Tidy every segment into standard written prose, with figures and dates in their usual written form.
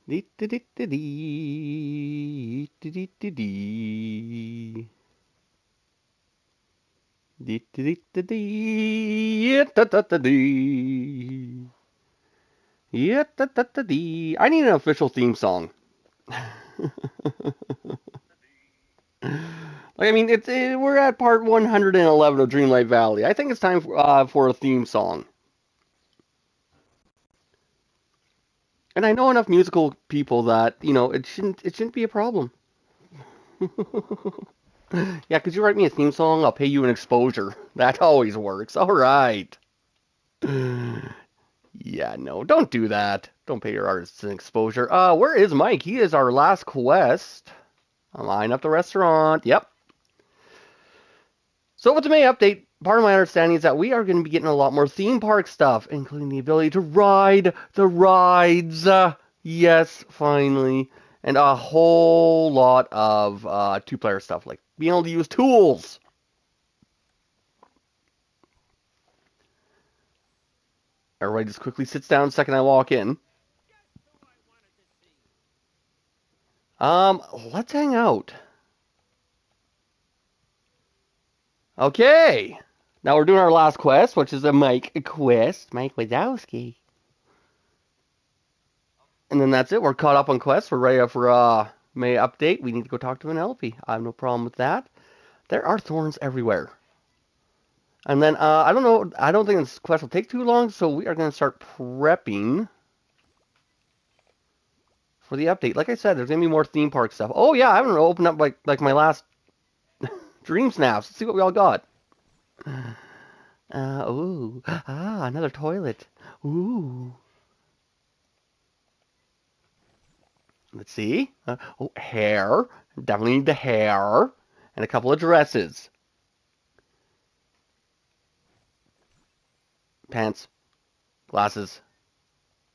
Dee, dee, dee, dee, dee. Dee, dee, dee, dee. Dee, dee, dee, dee, dee. Yeah, da, da, da, dee. Yeah, da, da, da, dee. I need an official theme song. Like, I mean, we're at part 111 of Dreamlight Valley. I think it's time for a theme song. And I know enough musical people that it shouldn't be a problem. Yeah, could you write me a theme song? I'll pay you an exposure. That always works. All right. Yeah, no, don't do that. Don't pay your artists an exposure. Where is Mike? He is our last quest. Line up the restaurant. Yep. So with the May update, part of my understanding is that we are going to be getting a lot more theme park stuff, including the ability to ride the rides. Yes, finally. And a whole lot of two-player stuff, like being able to use tools. Everybody just quickly sits down the second I walk in. Let's hang out. Okay. Now we're doing our last quest, which is a Mike quest. Mike Wazowski. And then that's it. We're caught up on quests. We're ready for May update. We need to go talk to an LP. I have no problem with that. There are thorns everywhere. And then I don't know. I don't think this quest will take too long, so we are going to start prepping for the update. Like I said, there's going to be more theme park stuff. Oh yeah, I haven't opened up like my last dream snaps. Let's see what we all got. Another toilet. Ooh. Let's see. Hair. Definitely need the hair. And a couple of dresses. Pants. Glasses.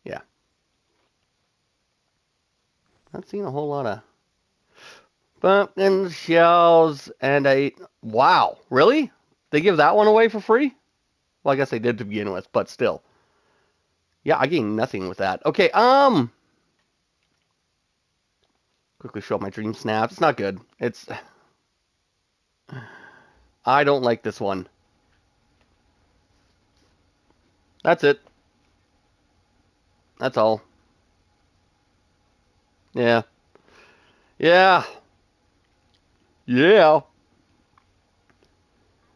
Yeah. Not seeing a whole lot of pumpkin shells and a... Wow. Really? They give that one away for free? Well, I guess they did to begin with, but still. Yeah, I gained nothing with that. Okay, quickly show up my dream snaps. It's not good. I don't like this one. That's it. That's all. Yeah. Yeah. Yeah.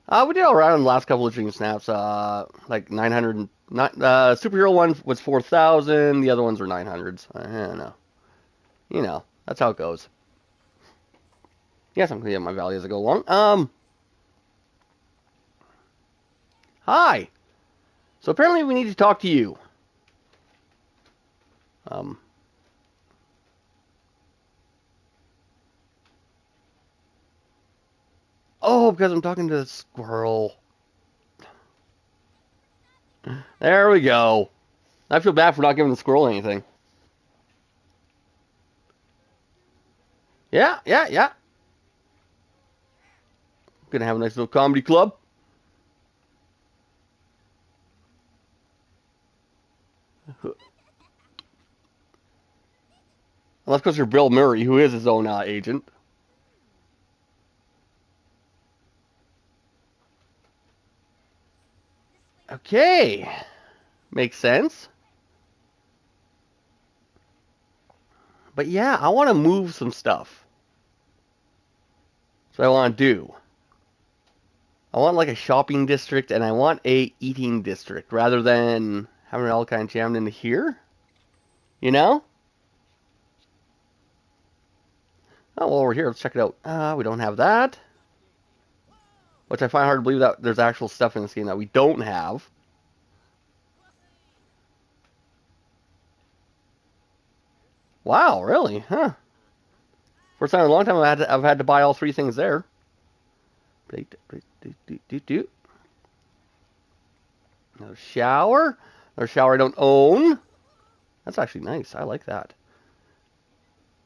We did all right on the last couple of dream snaps. Like 900. Superhero one was 4,000. The other ones were 900s. I don't know. That's how it goes. Yes, I'm gonna get my value as I go along. Hi. So apparently we need to talk to you. Um. Oh, because I'm talking to the squirrel. There we go. I feel bad for not giving the squirrel anything. Yeah, yeah, yeah. Gonna have a nice little comedy club. Unless because you're Bill Murray, who is his own agent. Okay. Makes sense. But yeah, I want to move some stuff. That's what I want to do. I want like a shopping district and I want a eating district rather than having it all kind of jammed into here. You know? Oh, well, over here. Let's check it out. We don't have that. Which I find hard to believe that there's actual stuff in this game that we don't have. Wow, really? Huh. First time in a long time I've had to buy all three things there. No shower. No shower I don't own. That's actually nice. I like that.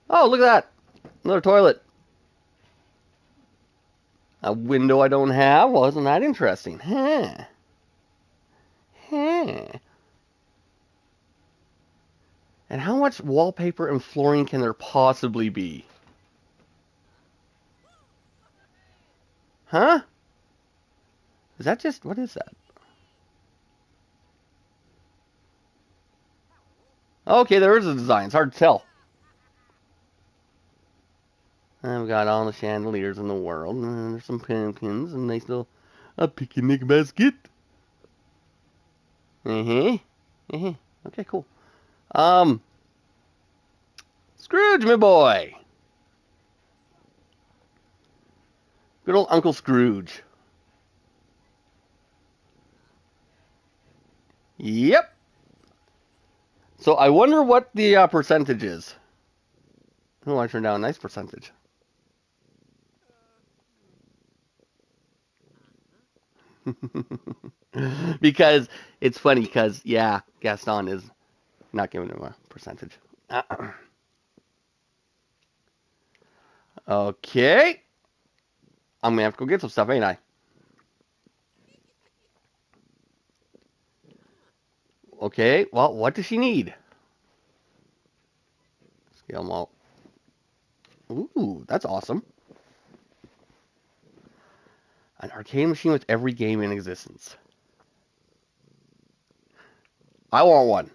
Oh, look at that. Another toilet. A window I don't have. Well, isn't that interesting? Huh. Huh. And how much wallpaper and flooring can there possibly be? Huh? Is that just, what is that? Okay, there is a design. It's hard to tell. I've got all the chandeliers in the world. And there's some pumpkins and a nice little a picnic basket. Uh-huh. Uh-huh. Okay, cool. Um, Scrooge, my boy. Good old Uncle Scrooge. Yep. So I wonder what the percentage is. Oh, I turned down a nice percentage. Because it's funny because, yeah, Gaston is not giving him a percentage. Okay. I'm gonna have to go get some stuff, ain't I? Okay. Well, what does she need? Scale them all. Ooh, that's awesome. An arcade machine with every game in existence. I want one.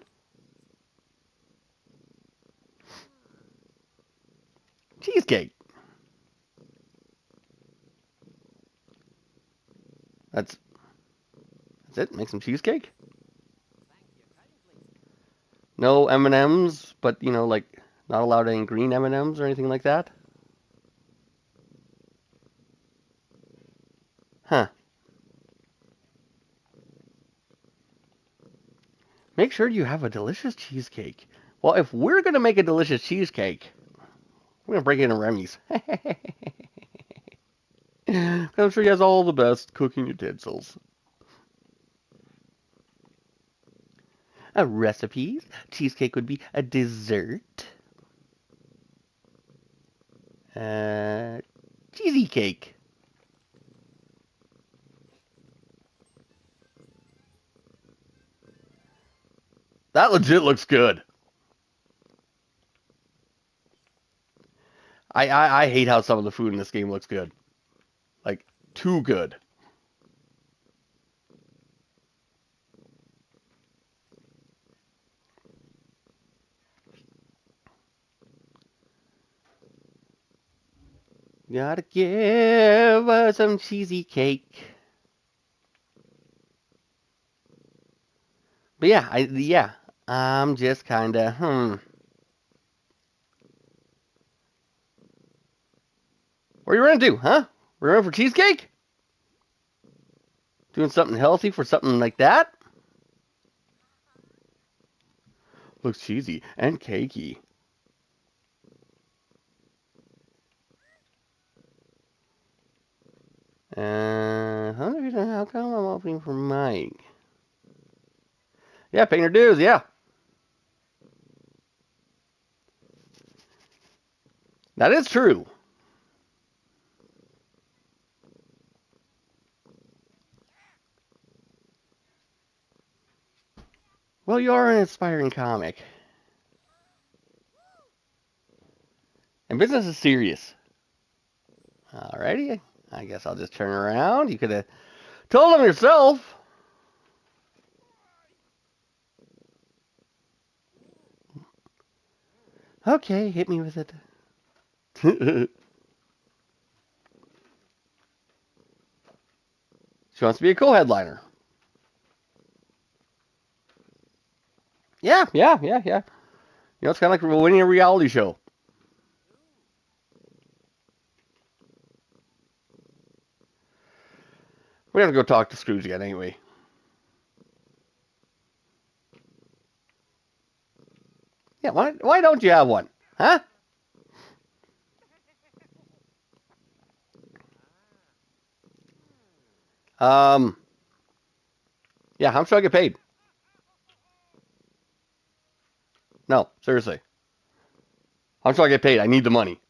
Cheesecake. That's that's it. Make some cheesecake. No M&Ms, but like not allowed any green M&Ms or anything like that. Huh. Make sure you have a delicious cheesecake. Well, if we're gonna make a delicious cheesecake, we're gonna break it into Remy's. I'm sure he has all the best cooking utensils. Recipes. Cheesecake would be a dessert. Uh, cheesy cake. That legit looks good. I hate how some of the food in this game looks good. Like, too good. Gotta give us some cheesy cake. But yeah, I'm just kinda. What are you gonna do, huh? We're going for cheesecake? Doing something healthy for something like that? Looks cheesy and cakey. How come I'm opening for Mike? Yeah, paying your dues, yeah. That is true. Well, you are an inspiring comic. And business is serious. Alrighty. I guess I'll just turn around. You could have told them yourself. Okay, hit me with it. She wants to be a co-headliner. Yeah, yeah, yeah, yeah. It's kind of like winning a reality show. We have to go talk to Scrooge again anyway. Yeah, why don't you have one? Huh? Um, yeah, how much do I get paid? No, seriously. How much do I get paid? I need the money.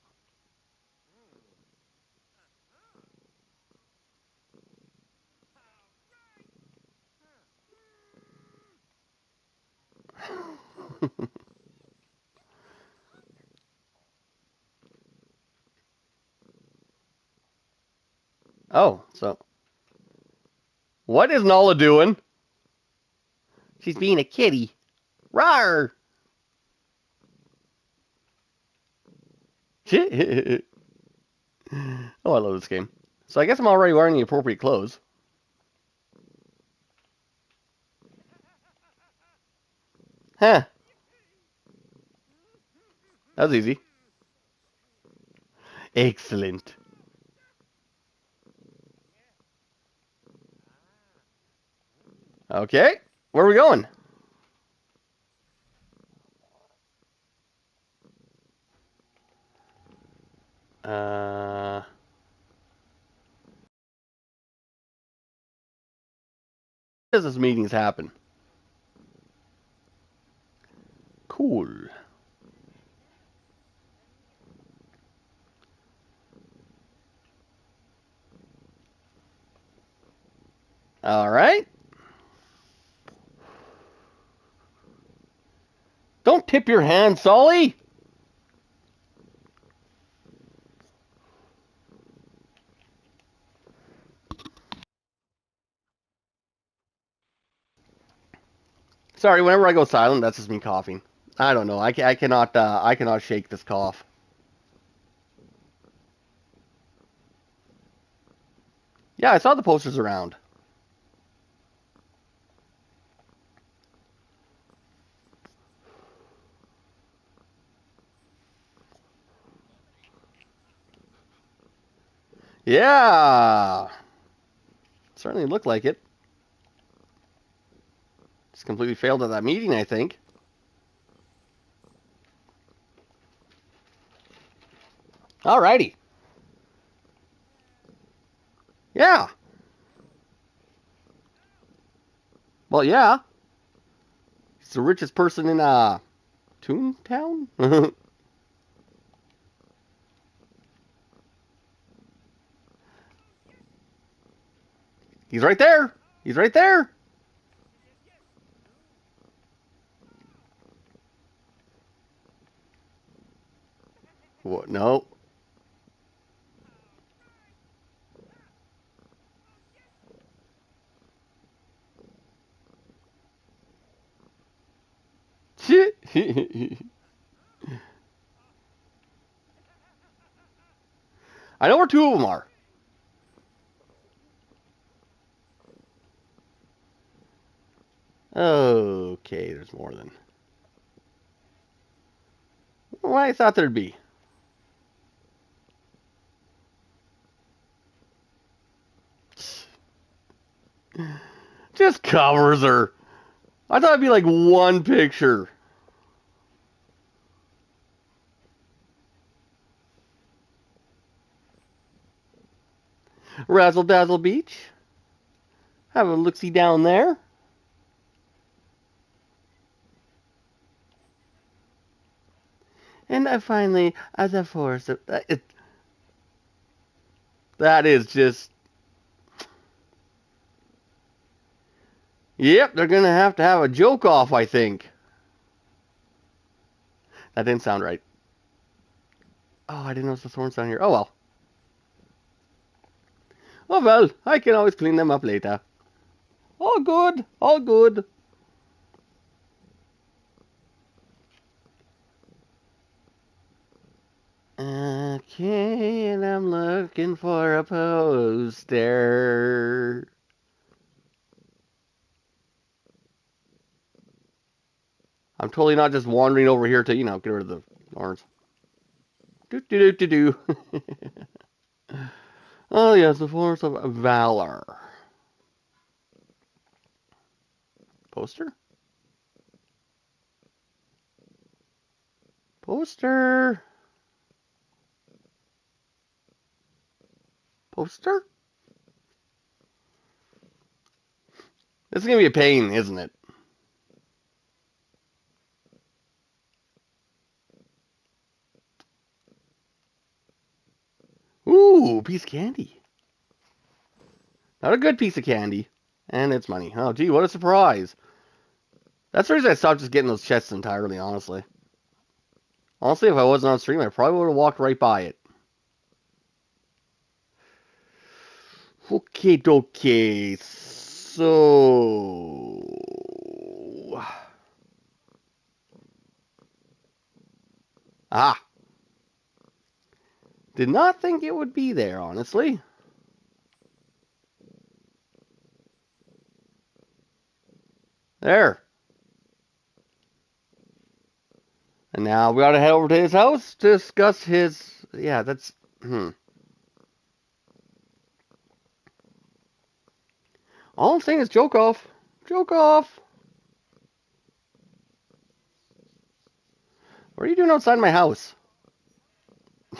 Oh, so what is Nala doing? She's being a kitty. Rawr! Oh, I love this game. So I guess I'm already wearing the appropriate clothes. Huh. That was easy. Excellent. Okay. Where are we going? Uh, does this meetings happen? Cool. All right. Don't tip your hand, Sully. Sorry, whenever I go silent, that's just me coughing. I don't know. I cannot shake this cough. Yeah, I saw the posters around. Yeah. Certainly looked like it. Just completely failed at that meeting, I think. Alrighty. Yeah. Well, yeah. He's the richest person in Toontown. He's right there. He's right there. What? No. I know where two of them are. Okay, there's more than. Well, I thought there'd be. Just covers her. I thought it'd be like one picture. Razzle Dazzle Beach. Have a look-see down there. And finally, as a force, that is just. Yep, they're gonna have to have a joke off, I think. That didn't sound right. Oh, I didn't notice the thorns down here. Oh well. Oh well, I can always clean them up later. All good, all good. Okay, and I'm looking for a poster. I'm totally not just wandering over here to, get rid of the thorns. Do do do do do. Oh yes, the force of valor. Poster? Poster? Poster? This is gonna be a pain, isn't it? Ooh, piece of candy. Not a good piece of candy. And it's money. Oh, gee, what a surprise. That's the reason I stopped just getting those chests entirely, honestly. Honestly, if I wasn't on stream, I probably would have walked right by it. Okay, okay. So. Ah. Did not think it would be there, honestly. There. And now we gotta head over to his house to discuss his. Yeah, that's. All I'm saying is joke off. Joke off. What are you doing outside my house?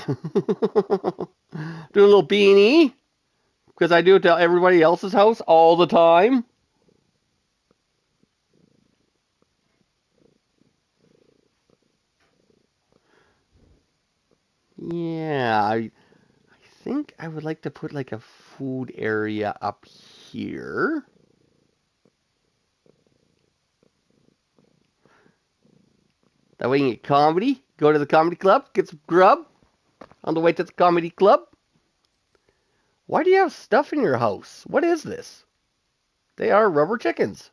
Doing a little beanie? Because I do it to everybody else's house all the time. Yeah, I think I would like to put like a food area up here. That way you can get comedy. Go to the comedy club, get some grub on the way to the comedy club. Why do you have stuff in your house? What is this? They are rubber chickens.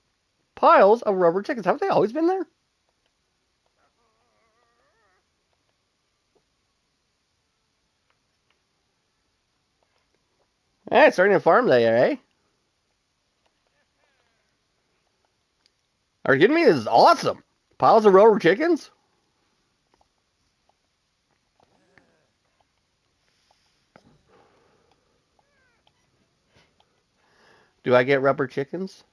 Piles of rubber chickens. Haven't they always been there? Eh, it's starting to farm there, eh? Are you kidding me? This is awesome. Piles of rubber chickens? Do I get rubber chickens?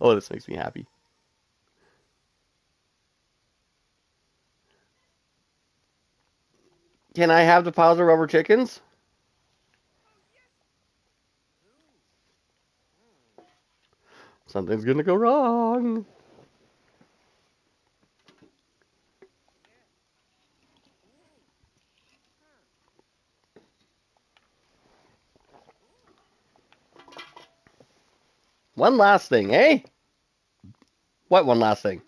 Oh, this makes me happy. Can I have the piles of rubber chickens? Something's gonna go wrong. One last thing, eh? What one last thing?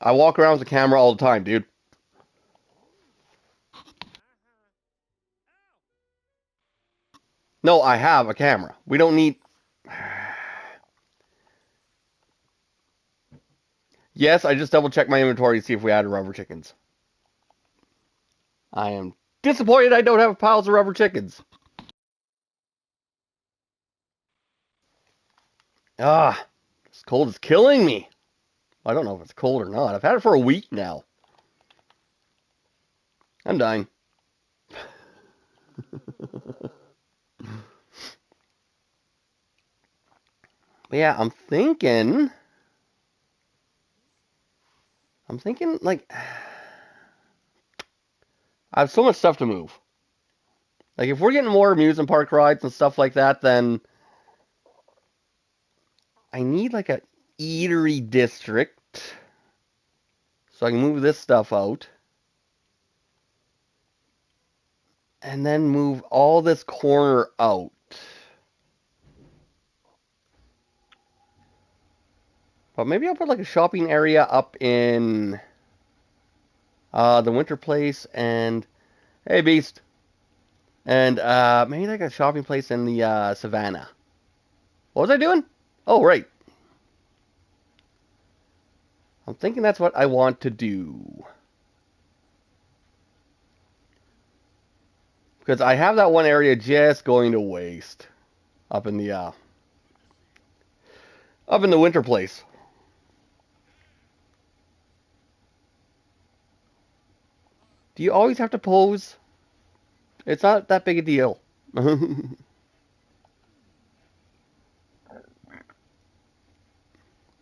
I walk around with a camera all the time, dude. No, I have a camera. We don't need. Yes, I just double checked my inventory to see if we had rubber chickens. I am disappointed I don't have piles of rubber chickens. Ah, this cold is killing me. I don't know if it's cold or not. I've had it for a week now. I'm dying. But yeah, I'm thinking like I have so much stuff to move. Like if we're getting more amusement park rides and stuff like that, then I need like a eatery district so I can move this stuff out and then move all this corner out. But maybe I'll put like a shopping area up in the winter place and hey beast and maybe like a shopping place in the savannah. What was I doing? Oh right, I'm thinking that's what I want to do because I have that one area just going to waste up in the winter place. Do you always have to pose? It's not that big a deal.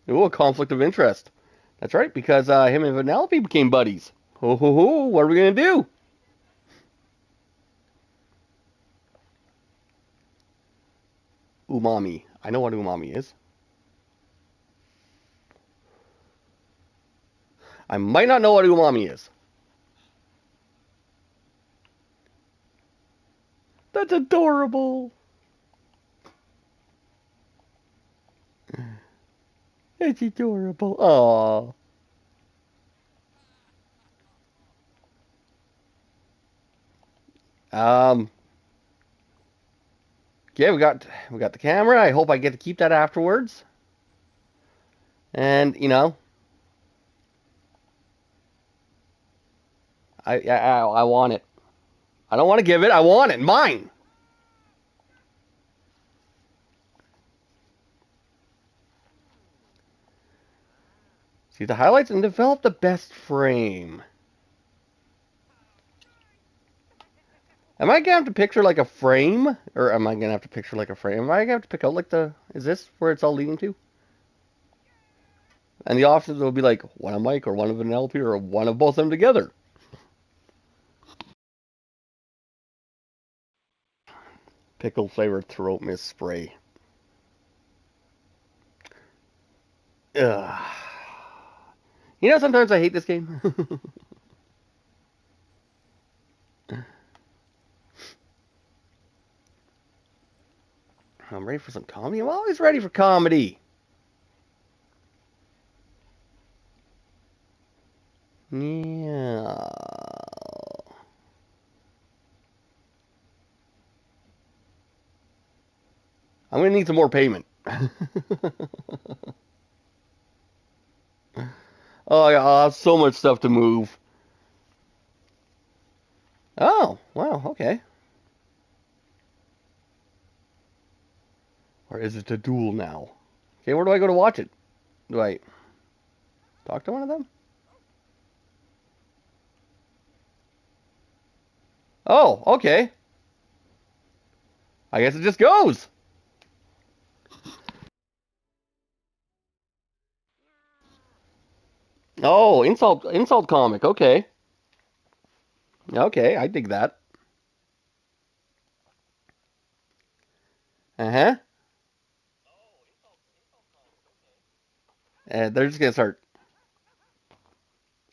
Ooh, a conflict of interest. That's right, because him and Vanellope became buddies. Ho ho ho! What are we gonna do? Umami. I know what umami is. I might not know what umami is. That's adorable. It's adorable. Aww. Um. Yeah, we got the camera. I hope I get to keep that afterwards. And I want it. I don't want to give it. I want it. Mine. See the highlights and develop the best frame. Am I gonna have to picture like a frame, or am I gonna have to picture like a frame? Am I gonna have to pick out like the? Is this where it's all leading to? And the options will be like one of Mike or one of an LP or one of both of them together. Pickle flavored throat mist spray. Ugh. Sometimes I hate this game. I'm ready for some comedy. I'm always ready for comedy. Yeah. I'm gonna need some more payment. Oh, I have so much stuff to move. Oh, wow, okay. Or is it a duel now? Okay, where do I go to watch it? Do I talk to one of them? Oh, okay. I guess it just goes. Oh, insult comic. Okay. Okay, I dig that. Uh-huh. And they're just gonna start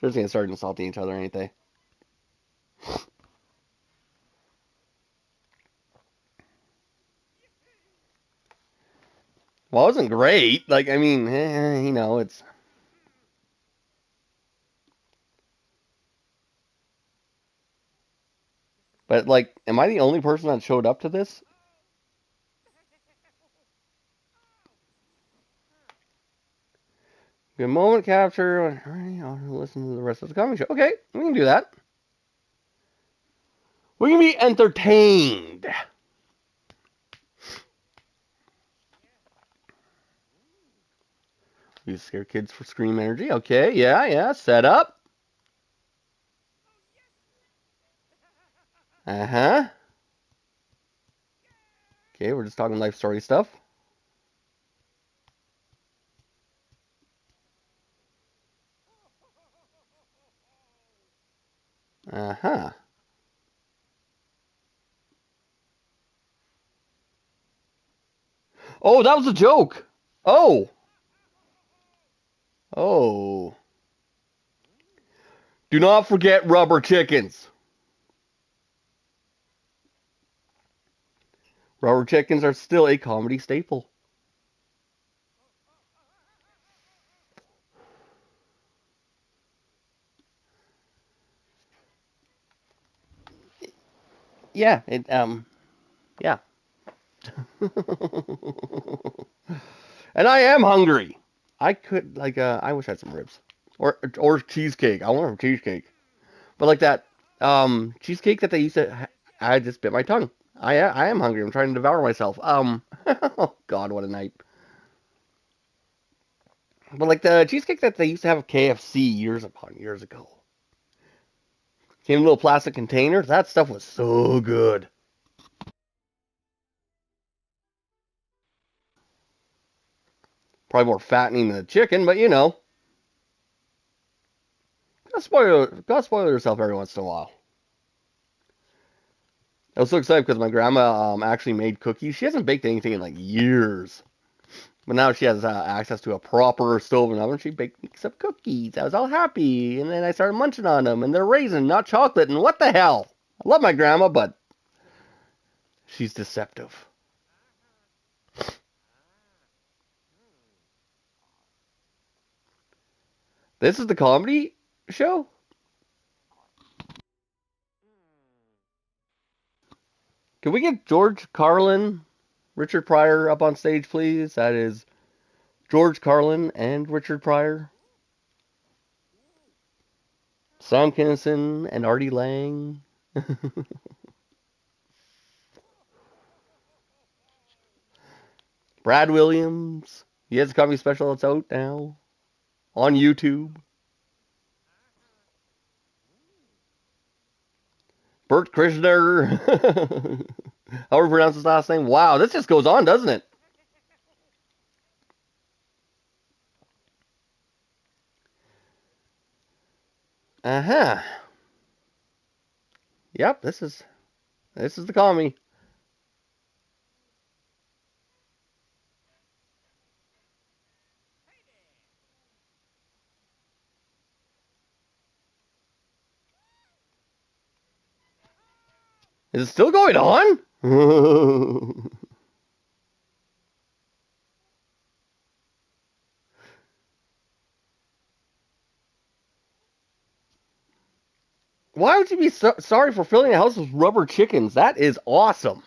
insulting each other, ain't they? Well, it wasn't great. Like, I mean, it's. But like, am I the only person that showed up to this? Good moment capture. I'll listen to the rest of the comedy show. Okay, we can do that. We can be entertained. Use scare kids for scream energy. Okay, yeah. Set up. Uh-huh. Okay, we're just talking life story stuff. Uh-huh. Oh, that was a joke. Oh. Oh. Do not forget rubber chickens. Rubber chickens are still a comedy staple. Yeah, yeah. And I am hungry. I could I wish I had some ribs or cheesecake. I want some cheesecake. But like that cheesecake that they used to I just bit my tongue. I am hungry. I'm trying to devour myself. Oh God, what a night. But like the cheesecake that they used to have at KFC years upon years ago. Came in little plastic containers. That stuff was so good. Probably more fattening than the chicken, but gotta spoil yourself every once in a while. I was so excited because my grandma actually made cookies. She hasn't baked anything in like years. But now she has access to a proper stove and oven. She baked me some cookies. I was all happy. And then I started munching on them. And they're raisin, not chocolate. And what the hell? I love my grandma, but she's deceptive. This is the comedy show? Can we get George Carlin, Richard Pryor up on stage, please? That is George Carlin and Richard Pryor. Sam Kinison and Artie Lang. Brad Williams. He has a comedy special that's out now on YouTube. Bert Kreischer. However you pronounce his last name. Wow, this just goes on, doesn't it? Uh-huh. Yep, this is the comedy. Is it still going on? Why would you be sorry for filling a house with rubber chickens? That is awesome.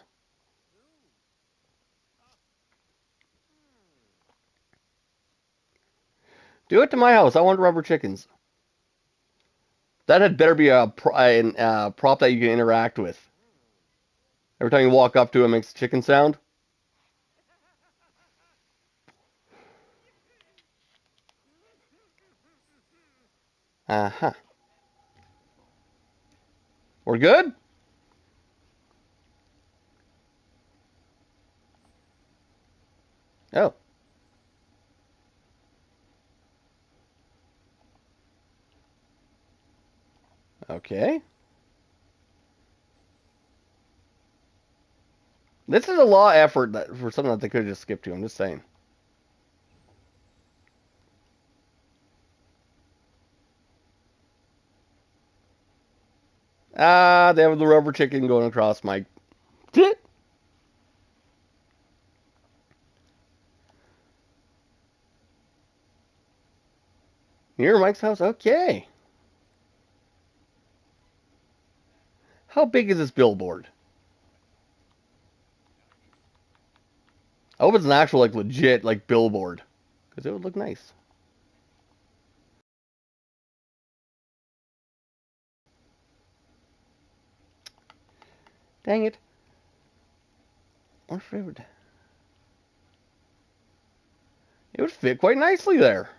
Do it to my house. I want rubber chickens. That had better be a prop that you can interact with. Every time you walk up to it, it makes a chicken sound. Uh-huh. We're good? Oh. Okay. This is a lot of effort for something that they could have just skipped to. I'm just saying. They have the rubber chicken going across my... Near Mike's house? Okay. How big is this billboard? I hope it's an actual, like, legit, like, billboard. Because it would look nice. Dang it. What favorite? It would fit quite nicely there.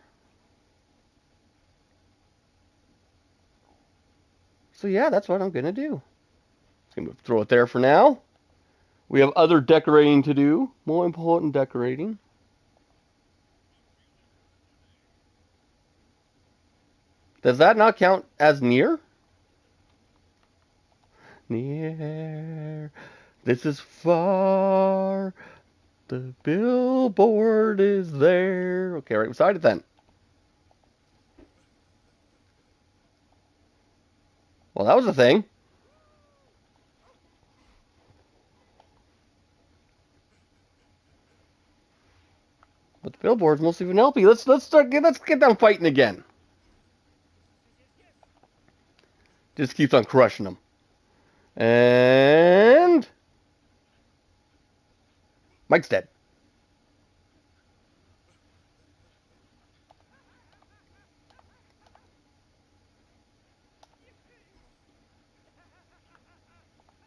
So yeah, that's what I'm gonna do. Just gonna throw it there for now. We have other decorating to do. More important decorating. Does that not count as near? Near. This is far. The billboard is there. Okay, right beside it then. Well, that was a thing. But the billboard's mostly Vanellope. Let's get them fighting again. Just keeps on crushing them. And Mike's dead.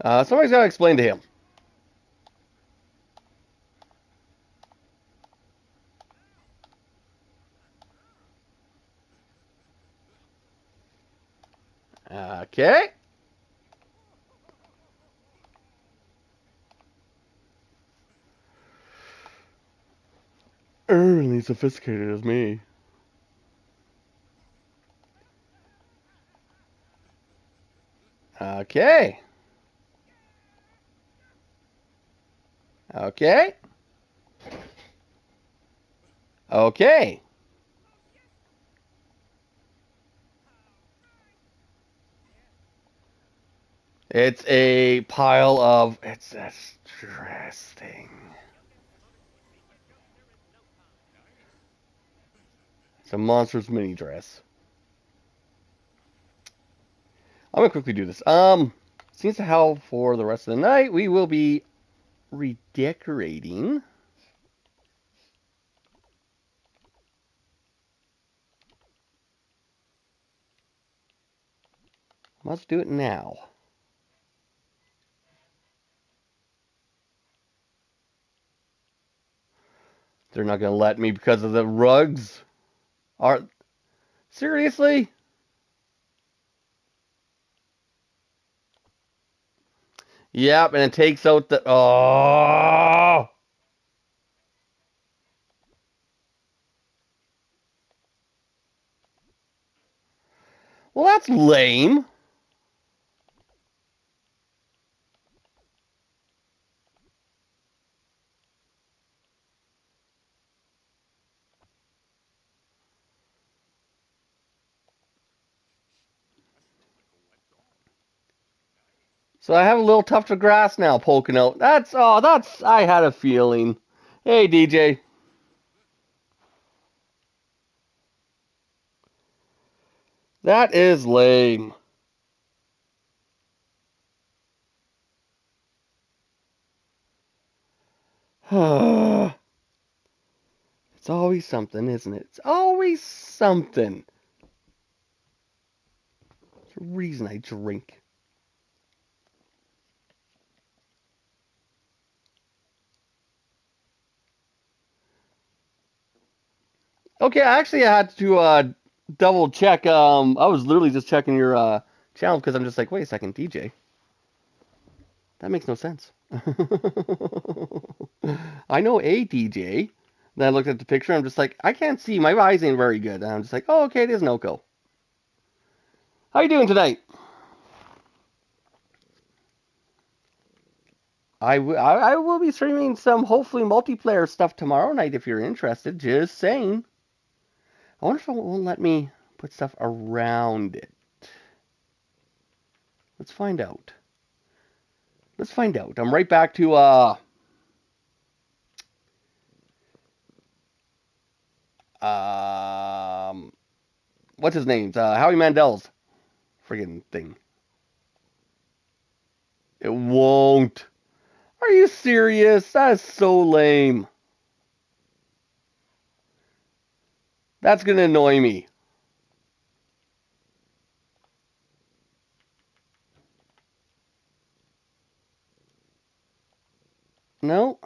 Somebody's got to explain to him. Okay. Early sophisticated as me. Okay. Okay. Okay. It's a pile of. It's a stress thing. It's a monstrous mini dress. I'm gonna quickly do this. Seems to how for the rest of the night we will be redecorating. Let's do it now. They're not gonna let me because of the rugs. Are seriously? Yep, and it takes out the. Oh. Well, that's lame. So I have a little tuft of grass now poking out. That's I had a feeling. Hey DJ. That is lame. It's always something, isn't it? It's always something. It's the reason I drink. Okay, actually I had to double check. I was literally just checking your channel because I'm just like, wait a second, DJ. That makes no sense. I know a DJ. Then I looked at the picture. I'm just like, I can't see. My eyes ain't very good. And I'm just like, oh, okay, it is Noko. How you doing tonight? I will be streaming some hopefully multiplayer stuff tomorrow night if you're interested. Just saying. I wonder if it won't let me put stuff around it. Let's find out. Let's find out. I'm right back to um what's his name? Howie Mandel's friggin' thing. It won't. Are you serious? That is so lame. That's gonna annoy me. No.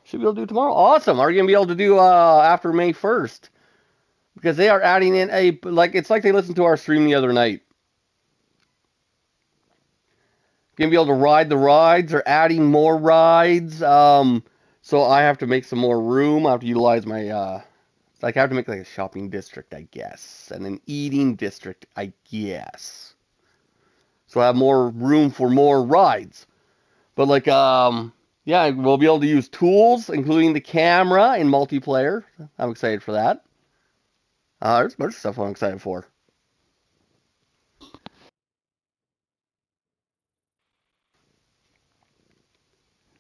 Should be able to do tomorrow. Awesome. Are you gonna be able to do after May 1st? Because they are adding in a like it's like they listened to our stream the other night. Gonna be able to ride the rides. They're adding more rides. So I have to make some more room. I have to utilize my like I have to make like a shopping district, I guess, and an eating district, I guess. So I have more room for more rides. But like yeah, we'll be able to use tools, including the camera in multiplayer. I'm excited for that. There's a bunch of stuff I'm excited for.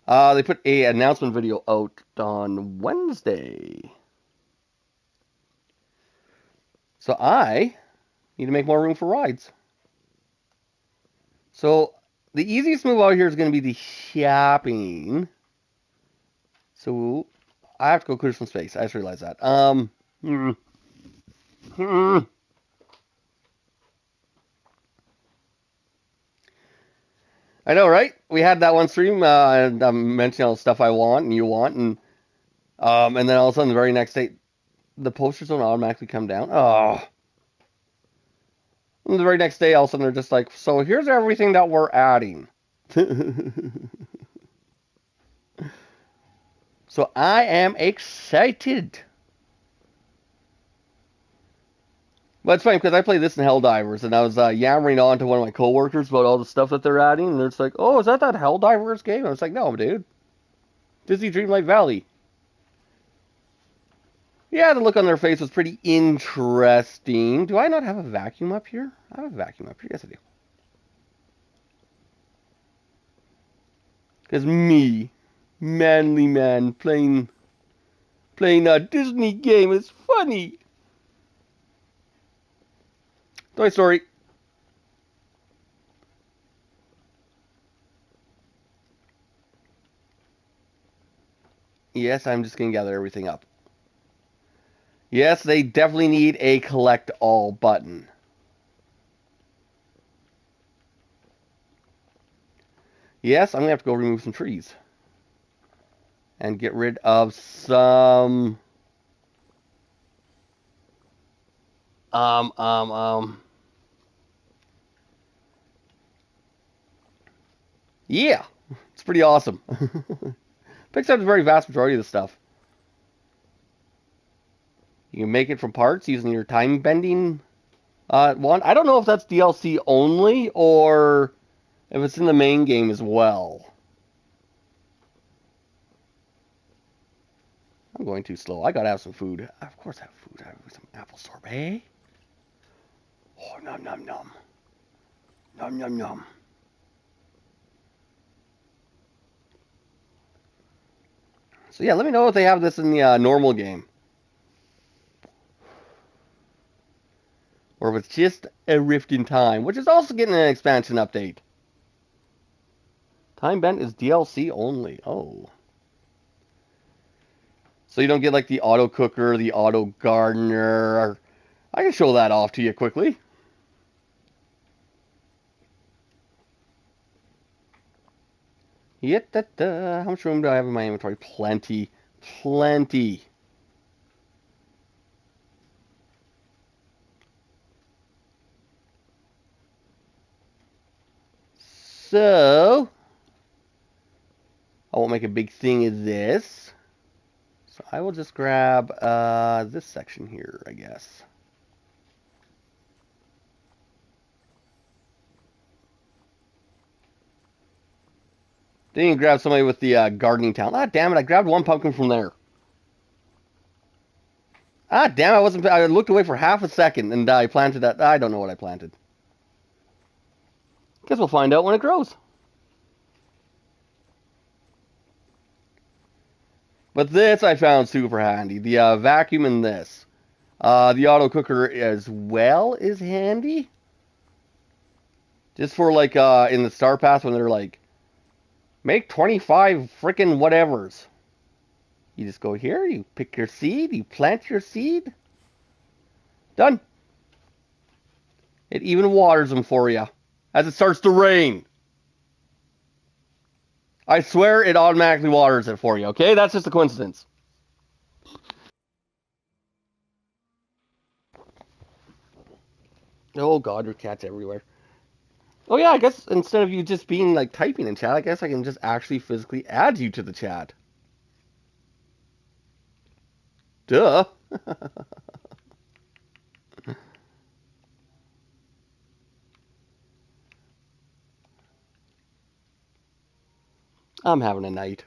They put a announcement video out on Wednesday. So I need to make more room for rides. So the easiest move out here is going to be the shopping. So I have to go clear some space. I just realized that. I know, right? We had that one stream, and I'm mentioning all the stuff I want and you want, and then all of a sudden, the very next day, the posters don't automatically come down. Oh, and the very next day, all of a sudden, they're just like, so here's everything that we're adding. So I am excited. But it's funny because I played this in Helldivers, and I was yammering on to one of my coworkers about all the stuff that they're adding, and they're just like, "Oh, is that Helldivers game?" I was like, "No, dude, Disney Dreamlight Valley." Yeah, the look on their face was pretty interesting. Do I not have a vacuum up here? I have a vacuum up here. Yes, I do. Because me, manly man, playing a Disney game is funny. Toy Story. Yes, I'm just going to gather everything up. Yes, they definitely need a collect all button. Yes, I'm going to have to go remove some trees. And get rid of some... Yeah, it's pretty awesome. Picks up the very vast majority of the stuff. You can make it from parts using your time bending one. I don't know if that's DLC only or if it's in the main game as well. I'm going too slow. I gotta have some food. Of course I have food. I have some apple sorbet. Oh, nom nom nom. Nom nom nom. So yeah, let me know if they have this in the normal game. Or if it's just a Rift in Time, which is also getting an expansion update. Time Bent is DLC only. Oh. So you don't get like the auto cooker, the auto gardener. I can show that off to you quickly. How much room do I have in my inventory? Plenty. Plenty. So, I won't make a big thing of this. So I will just grab this section here, I guess. Then you can grab somebody with the gardening talent. Ah, damn it! I grabbed one pumpkin from there. Ah, damn! I looked away for half a second and I planted that. I don't know what I planted. Guess we'll find out when it grows. But this I found super handy. The vacuum in this. The auto cooker as well is handy. Just for like in the Star Pass when they're like, make 25 frickin' whatevers. You just go here, you pick your seed, you plant your seed. Done. It even waters them for you as it starts to rain. I swear it automatically waters it for you, okay? That's just a coincidence. Oh god, there's cats everywhere. Oh yeah, I guess instead of you just being like typing in chat, I guess I can just actually physically add you to the chat. Duh. I'm having a night.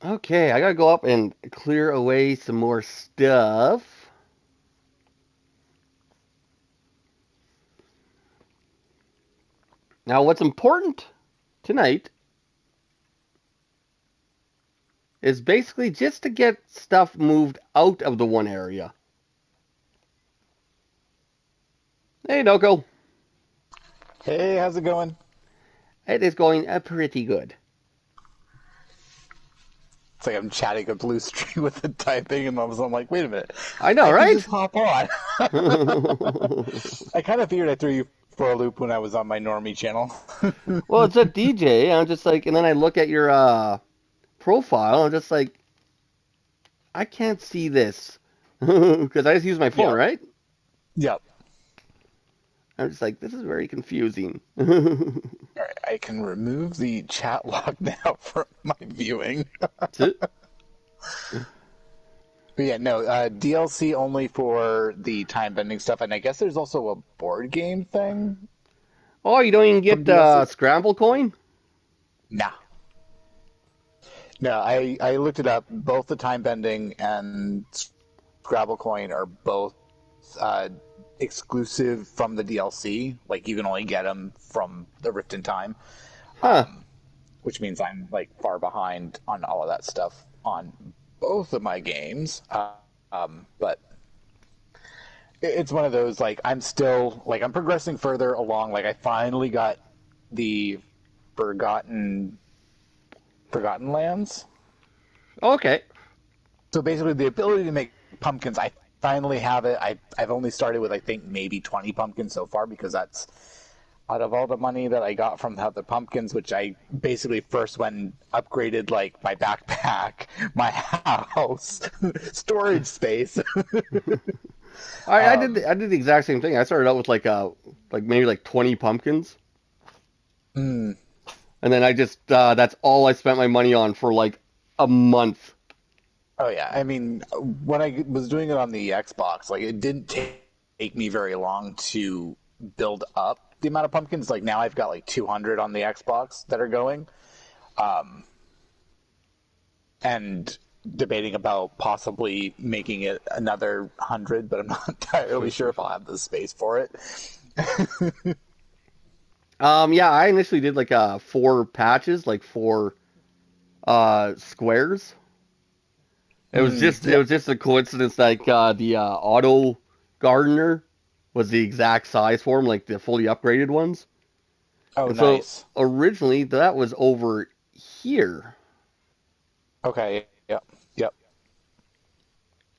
Okay, I gotta go up and clear away some more stuff. Now, what's important tonight is basically just to get stuff moved out of the one area. Hey, Noko. Hey, how's it going? It is going pretty good. It's like I'm chatting a blue screen with the typing, and I'm like, wait a minute, I know, I can right? just hop on. I kind of figured I threw you for a loop when I was on my normie channel. Well, it's a DJ. I'm just like, and then I look at your profile. I'm just like, I can't see this because I just use my phone, Yep, right? yep. I'm just like, this is very confusing. All right, I can remove the chat log now from my viewing. But yeah, no, DLC only for the time bending stuff, and I guess there's also a board game thing Oh, you don't even from get DLC. Scramble Coin? Nah, no, I looked it up. Both the time bending and Scrabble coin are both uh, exclusive from the DLC. Like you can only get them from the Rift in Time, Huh. which means I'm like far behind on all of that stuff on both of my games. But it's one of those like I'm still like I'm progressing further along. Like I finally got the Forgotten Lands. Okay. So basically, the ability to make pumpkins, I finally have it. I've only started with I think maybe 20 pumpkins so far because that's out of all the money that I got from the pumpkins, which I basically first went and upgraded like my backpack, my house, storage space. I did the exact same thing. I started out with like maybe like 20 pumpkins, Mm. and then I just that's all I spent my money on for like a month. Oh yeah, I mean, when I was doing it on the Xbox, like it didn't take me very long to build up the amount of pumpkins. Like now I've got like 200 on the Xbox that are going, and debating about possibly making it another 100, but I'm not entirely sure if I'll have the space for it. Yeah, I initially did like four patches, like four squares. It Yep. was just a coincidence like the auto gardener was the exact size for them, like the fully upgraded ones. Oh, And so nice. originally that was over here. Okay. Yep. Yep.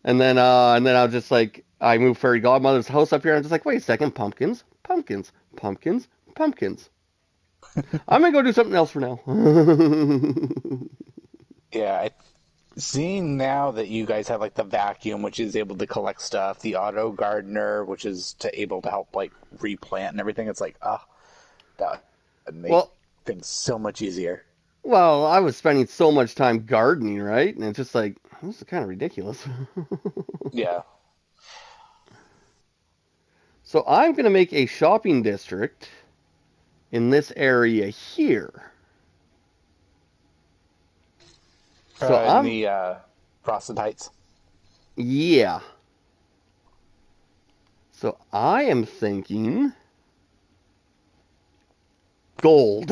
And then I was just like I moved Fairy Godmother's house up here and I'm just like, wait a second, pumpkins, pumpkins, pumpkins, pumpkins. I'm gonna go do something else for now. Yeah. Seeing now that you guys have like the vacuum, which is able to collect stuff, the auto gardener, which is able to help like replant and everything, it's like, ah, that would make well, things so much easier. well, I was spending so much time gardening, right? And it's just like this is kind of ridiculous. Yeah. So I'm gonna make a shopping district in this area here. So In I'm the Frosted Heights. yeah. So I am thinking gold.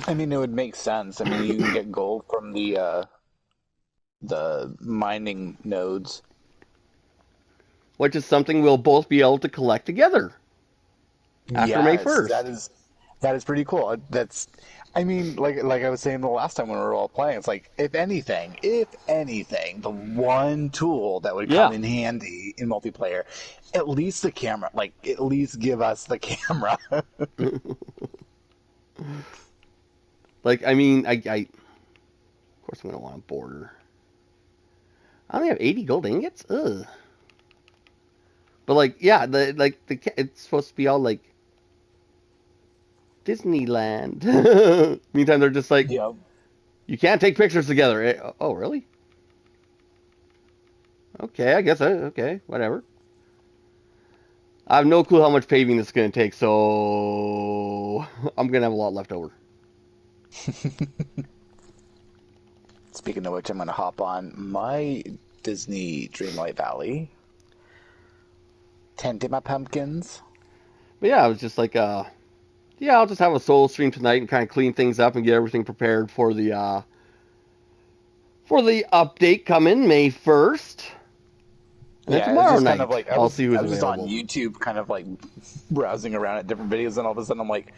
I mean, it would make sense. I mean, you can get gold from the mining nodes. Which is something we'll both be able to collect together after May Yes, 1st. that is pretty cool. That's, I mean, like I was saying the last time when we were all playing, it's like if anything, the one tool that would come Yeah. in handy in multiplayer, at least the camera. Like at least give us the camera. Like, I mean, of course I'm gonna want a border. I only have 80 gold ingots. Ugh. But like, yeah, it's supposed to be all like Disneyland. Meantime, they're just like, Yep. you can't take pictures together. Oh, really? Okay, I guess. Okay, whatever. I have no clue how much paving this is gonna take, so I'm gonna have a lot left over. Speaking of which, I'm gonna hop on my Disney Dreamlight Valley. Tend to my pumpkins. But yeah, I was just like, yeah, I'll just have a solo stream tonight and kind of clean things up and get everything prepared for the update coming May 1st. And then Yeah, it's tomorrow just kind of night, like I'll see I who's was just on available. YouTube, kind of like browsing around at different videos, and all of a sudden I'm like,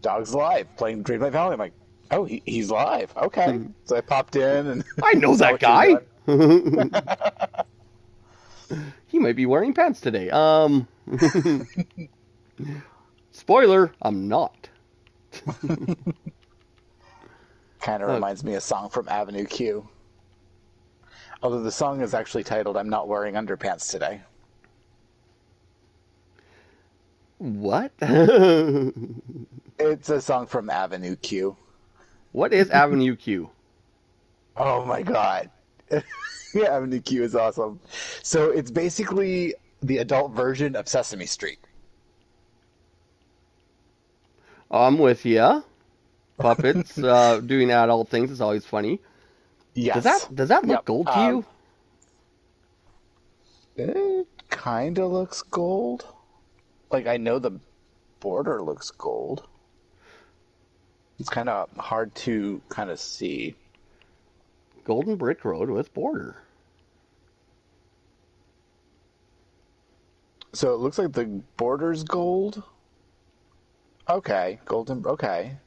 "Dog's live playing Dreamlight Valley." I'm like, "Oh, he's live. Okay." So I popped in and I know saw that what you were guy. doing. He might be wearing pants today. Spoiler, I'm not. Kind of Uh, reminds me of a song from Avenue Q. Although the song is actually titled "I'm Not Wearing Underpants Today." What? It's a song from Avenue Q. What is Avenue Q? Oh my god. Yeah, Avenue Q is awesome. So it's basically the adult version of Sesame Street. I'm with ya. Puppets doing adult things is always funny. Does Yes. that look Yep. gold to you? It kind of looks gold. Like I know the border looks gold. It's kind of hard to kind of see. Golden brick road with border. So it looks like the border's gold. Okay, golden. Okay,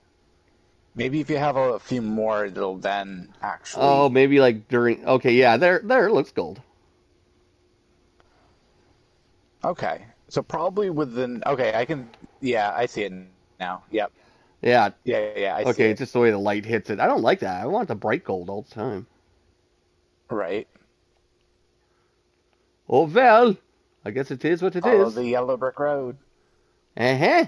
maybe if you have a few more, it'll then Oh, actually. maybe like during. Okay, yeah, there it looks gold. Okay, so probably within. Okay, I can. Yeah, I see it now. Yep. Yeah. Yeah, I see Okay, it's it. just the way the light hits it. I don't like that. I want the bright gold all the time. Right. Oh well, I guess it is what it Follow is. the yellow brick road. Uh huh.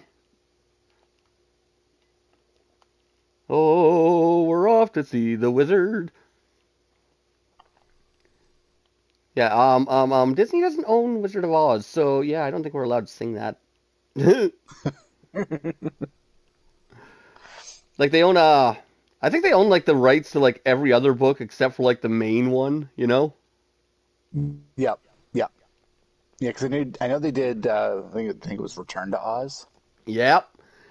Oh, we're off to see the wizard. Yeah. Disney doesn't own Wizard of Oz, so yeah, I don't think we're allowed to sing that. Like they own I think they own like the rights to like every other book except for like the main one, you know? Yep. Yep. Yeah, because I know they did. I think it was Return to Oz. Yep.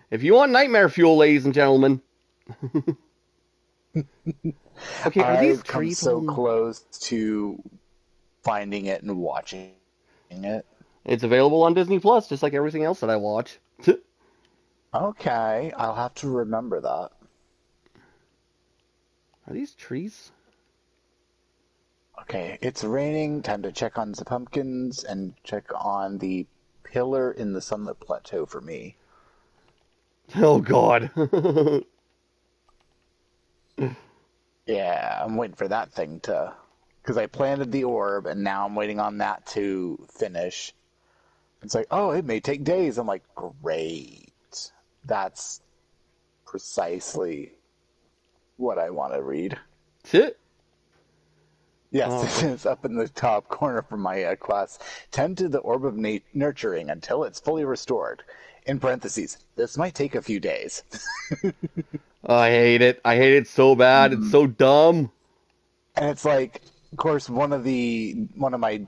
If you want nightmare fuel, ladies and gentlemen. Okay, are these I've come trees so all? close to finding it and watching it. It's available on Disney Plus, just like everything else that I watch. Okay, I'll have to remember that. Are these trees? Okay, it's raining. Time to check on the pumpkins and check on the pillar in the sunlit plateau for me. Oh God. Yeah, I'm waiting for that thing to. Because I planted the orb and now I'm waiting on that to finish. It's like, oh, it may take days. I'm like, great. That's precisely what I want to read. Shit. Yes, Oh, this is up in the top corner from my quest. Tend to the orb of nurturing until it's fully restored. In parentheses, this might take a few days. I hate it. I hate it so bad. It's Mhm. so dumb. And it's like, of course, one of my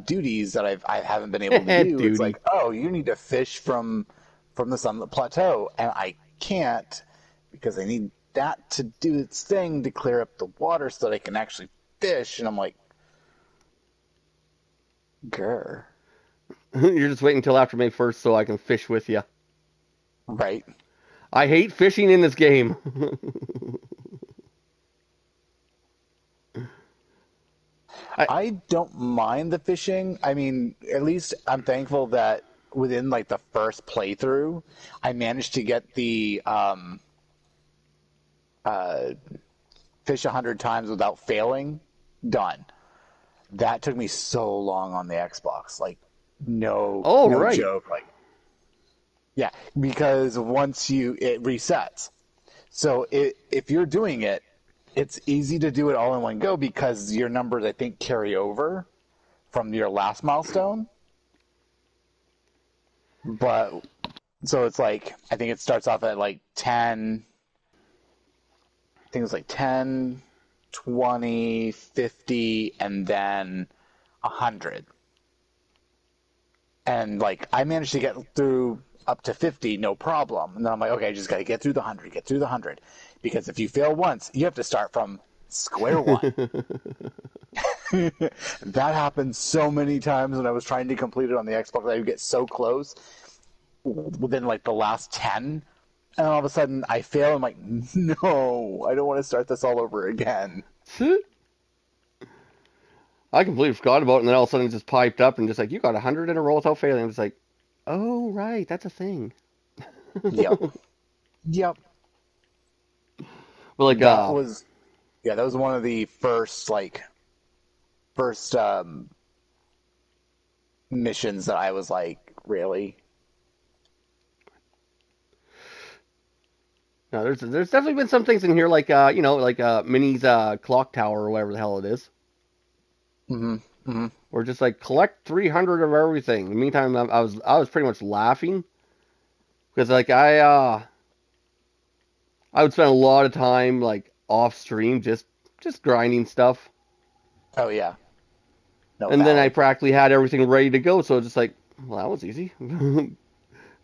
duties that I haven't been able to do. It's Duty. like, oh, you need to fish from the Sunlit Plateau, and I can't because I need that to do its thing to clear up the water so that I can actually fish. And I'm like, grr, You're just waiting until after May 1st so I can fish with you. right? I hate fishing in this game. I I don't mind the fishing. I mean, at least I'm thankful that within like the first playthrough, I managed to get the uh, fish 100 times without failing done. That took me so long on the Xbox. Like, oh no right. joke. Like, yeah, because once it resets. So if you're doing it, it's easy to do it all in one go because your numbers, I think, carry over from your last milestone. But so it's like I think it starts off at like 10. I think it's like 10, 20, 50, and then 100. And like I managed to get through up to 50, no problem. And then I'm like, okay, I just got to get through the 100, get through the 100. Because if you fail once, you have to start from square one. That happened so many times when I was trying to complete it on the Xbox. I would get so close within like the last 10. And all of a sudden I fail. I'm like, no, I don't want to start this all over again. I completely forgot about it, and then all of a sudden it just piped up and just like, you got 100 in a row without failing. I'm just like, oh, right, that's a thing. Yep. But Yep. like, That was, yeah, that was one of the first missions that I was like, really? No, there's definitely been some things in here like like Minnie's clock tower or whatever the hell it is. Mm-hmm. Mm-hmm. Or just like collect 300 of everything. In the meantime, I was pretty much laughing because like I would spend a lot of time like off stream just grinding stuff, Oh yeah, no, and then I valid. practically had everything ready to go. So it's just like, well, that was easy.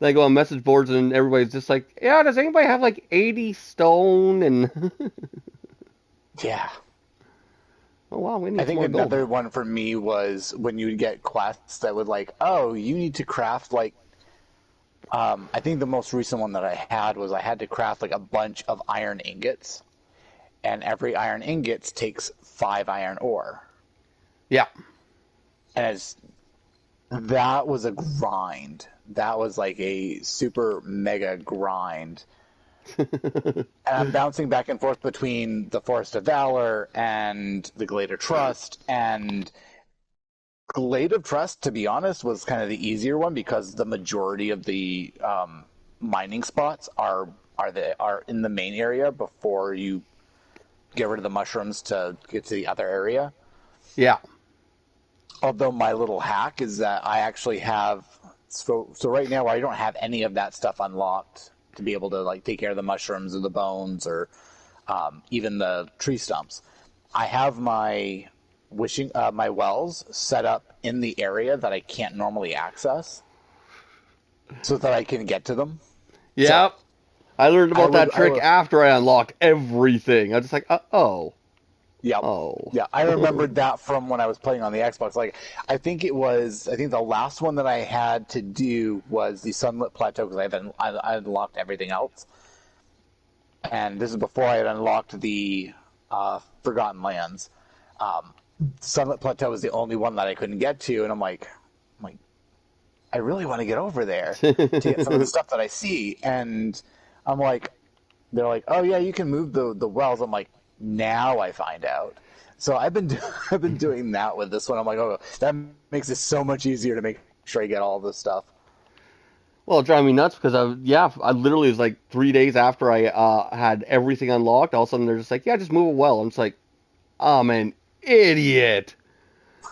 Then I go on message boards and everybody's just like, yeah, does anybody have like 80 stone? And Yeah. oh wow, we I need some think more gold. another one for me was when you would get quests that would like, oh, you need to craft like I think the most recent one that I had was I had to craft like a bunch of iron ingots, and every iron ingot takes 5 iron ore. Yeah. And that was a grind. That was like a super mega grind. And I'm bouncing back and forth between the Forest of Valor and the Glade of Trust. And Glade of Trust, to be honest, was kind of the easier one because the majority of the mining spots are in the main area before you get rid of the mushrooms to get to the other area. Yeah. Although my little hack is that I actually have so right now I don't have any of that stuff unlocked to be able to like take care of the mushrooms or the bones or even the tree stumps. I have my wells set up in the area that I can't normally access, so that I can get to them. So Yep. I learned I about would that I trick would after I unlocked everything. I was just like, oh, Yep. oh. Yeah, I remembered that from when I was playing on the Xbox. Like, I think the last one that I had to do was the Sunlit Plateau because I unlocked everything else. And this is before I had unlocked the Forgotten Lands. Um, Sunlit Plateau was the only one that I couldn't get to, and I'm like, I really want to get over there to get some of the stuff that I see. And I'm like, they're like, oh yeah, you can move the wells. I'm like, now I find out. So I've been doing that with this one. I'm like, oh, that makes it so much easier to make sure I get all this stuff. Well, it drove me nuts because I literally was like 3 days after I had everything unlocked. All of a sudden, they're just like, yeah, just move a well. I'm just like, oh, I'm an idiot.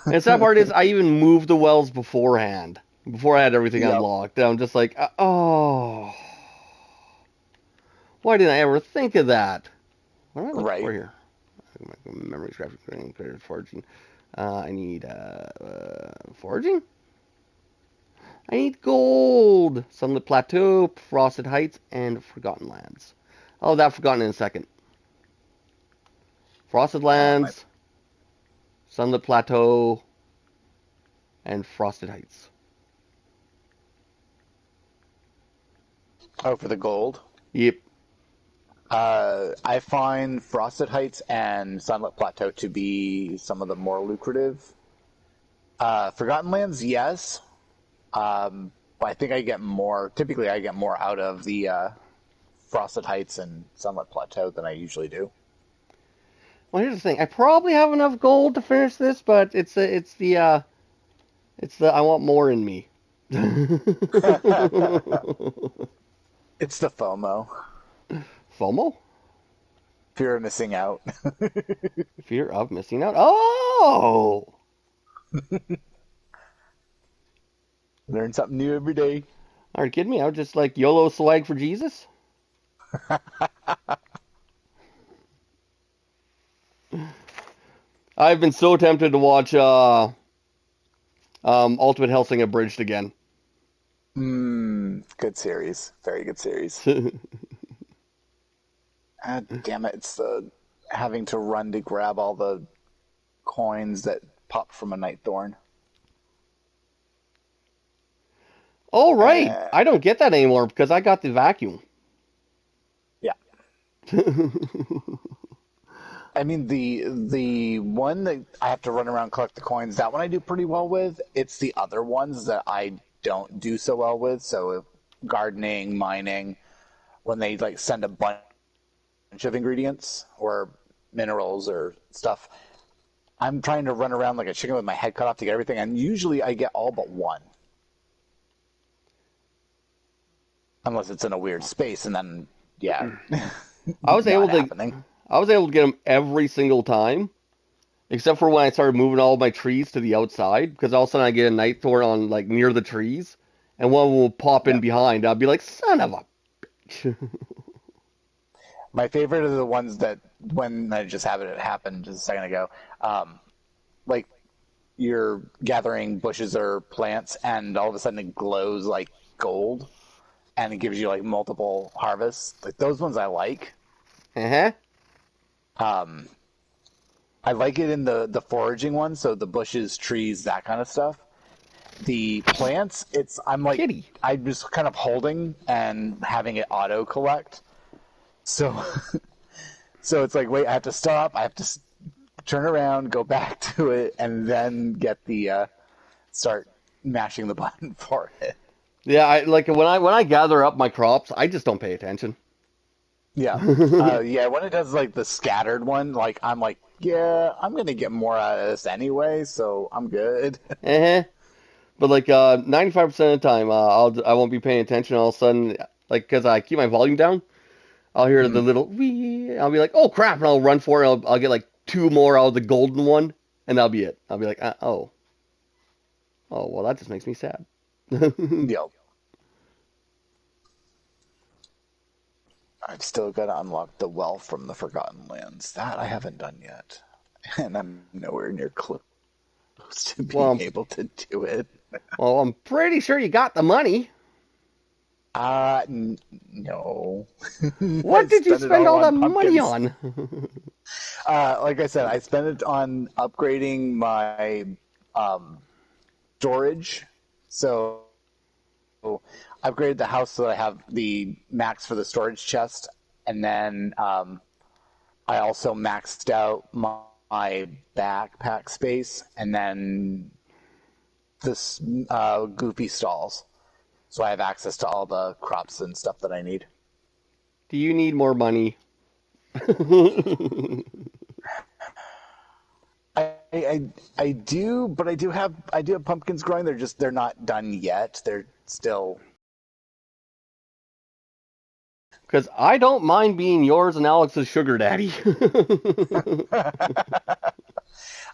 And the sad part is, I even moved the wells beforehand, before I had everything Yep. unlocked. And I'm just like, oh, why didn't I ever think of that? What am I looking for Right. here? Memory graphic creative foraging. I need foraging. I need gold. Sunlit Plateau, Frosted Heights, and Forgotten Lands. Oh, that Forgotten in a second. Frosted My, Lands, Sunlit Plateau, and Frosted Heights. oh, for the gold. Yep. I find Frosted Heights and Sunlit Plateau to be some of the more lucrative. Forgotten Lands, yes. But I think I get more. Typically, I get more out of the Frosted Heights and Sunlit Plateau than I usually do. Well, here's the thing. I probably have enough gold to finish this, but it's the I want more in me. It's the FOMO, FOMO? fear of missing out. Fear of missing out. Oh! Learn something new every day. Are you kidding me? I was just like YOLO swag for Jesus. I've been so tempted to watch Ultimate Hellsing Abridged again. Good series. Very good series. Ah, damn it! It's the having to run to grab all the coins that pop from a night thorn. Oh right, Uh, I don't get that anymore because I got the vacuum. yeah. I mean the one that I have to run around collect the coins. That one I do pretty well with. It's the other ones that I don't do so well with. So gardening, mining, when they like send a bunch of ingredients or minerals or stuff, I'm trying to run around like a chicken with my head cut off to get everything, and usually I get all but one, unless it's in a weird space, and then yeah, I was able not to happening. I was able to get them every single time, except for when I started moving all my trees to the outside, because all of a sudden I get a night thorn on like near the trees, and one will pop in Yeah, behind. I'll be like, son of a bitch. my favorite are the ones that when I just have it happen just a second ago. Um, like you're gathering bushes or plants, and all of a sudden it glows like gold, and it gives you like multiple harvests. Like those ones I like. Uh-huh. Um, I like it in the foraging one, so the bushes, trees, that kind of stuff. The plants, Kitty. I'm just kind of holding and having it auto collect. So so it's like wait, I have to stop, I have to turn around, go back to it, and then get the start mashing the button for it. Yeah, I like when I gather up my crops, I just don't pay attention. Yeah. Yeah, when it does like the scattered one, like I'm like, yeah, I'm gonna get more out of this anyway, so I'm good. Uh-huh. But like 95% of the time, I won't be paying attention. All of a sudden, like because I keep my volume down, I'll hear the Mhm. little wee. I'll be like, oh crap, and I'll run for it. I'll get like two more out of the golden one, and that'll be it. I'll be like, oh, well, that just makes me sad. Yeah. I've still got to unlock the well from the Forgotten Lands. That I haven't done yet. And I'm nowhere near close to Well, being able to do it. I'm pretty sure you got the money. No. I What did you spent it spend all all on that money pumpkins. on? Like I said, I spent it on upgrading my um, storage. So I upgraded the house so that I have the max for the storage chest, and then I also maxed out my backpack space, and then this goofy stalls, so I have access to all the crops and stuff that I need. Do you need more money? I do, but I do have pumpkins growing. They're not done yet. They're still. Because I don't mind being yours and Alex's sugar daddy.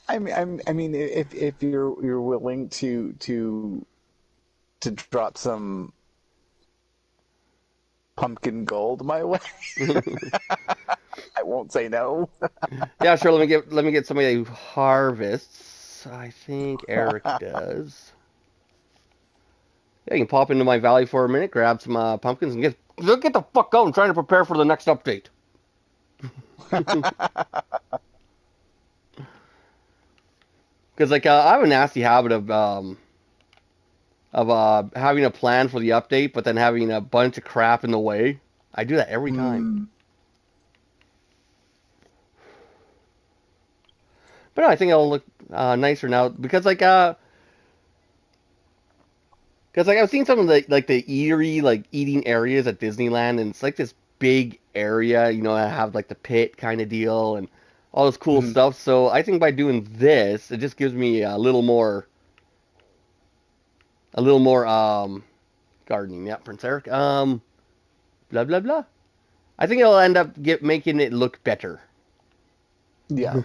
I mean, if you're willing to drop some pumpkin gold my way, I won't say no. Yeah, sure. Let me get somebody who harvests. I think Eric does. Yeah, you can pop into my valley for a minute, grab some pumpkins, and get the fuck out. I'm trying to prepare for the next update. Because like I have a nasty habit of having a plan for the update, but then having a bunch of crap in the way. I do that every time. Hmm. But no, I think it'll look nicer now because I've seen some of the like the eatery like eating areas at Disneyland, and it's like this big area, I have like the pit kind of deal and all this cool Hmm. stuff. So I think by doing this, it just gives me a little more gardening. Yeah, Prince Eric. Blah blah blah. I think it'll end up making it look better. Yeah.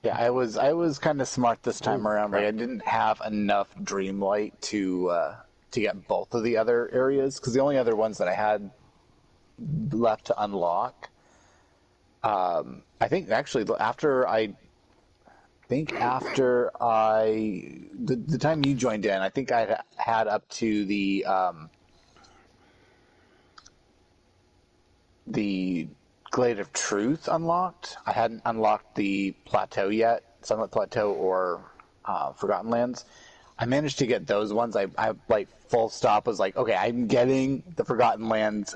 Yeah, I was kind of smart this Oh time around. Like crap. I didn't have enough Dreamlight to get both of the other areas because the only other ones that I had left to unlock. I think actually after the time you joined in, I think I had up to the Glade of Truth unlocked. I hadn't unlocked the plateau yet, Sunlit Plateau or Forgotten Lands. I managed to get those ones. I like full stop was like, okay, I'm getting the Forgotten Lands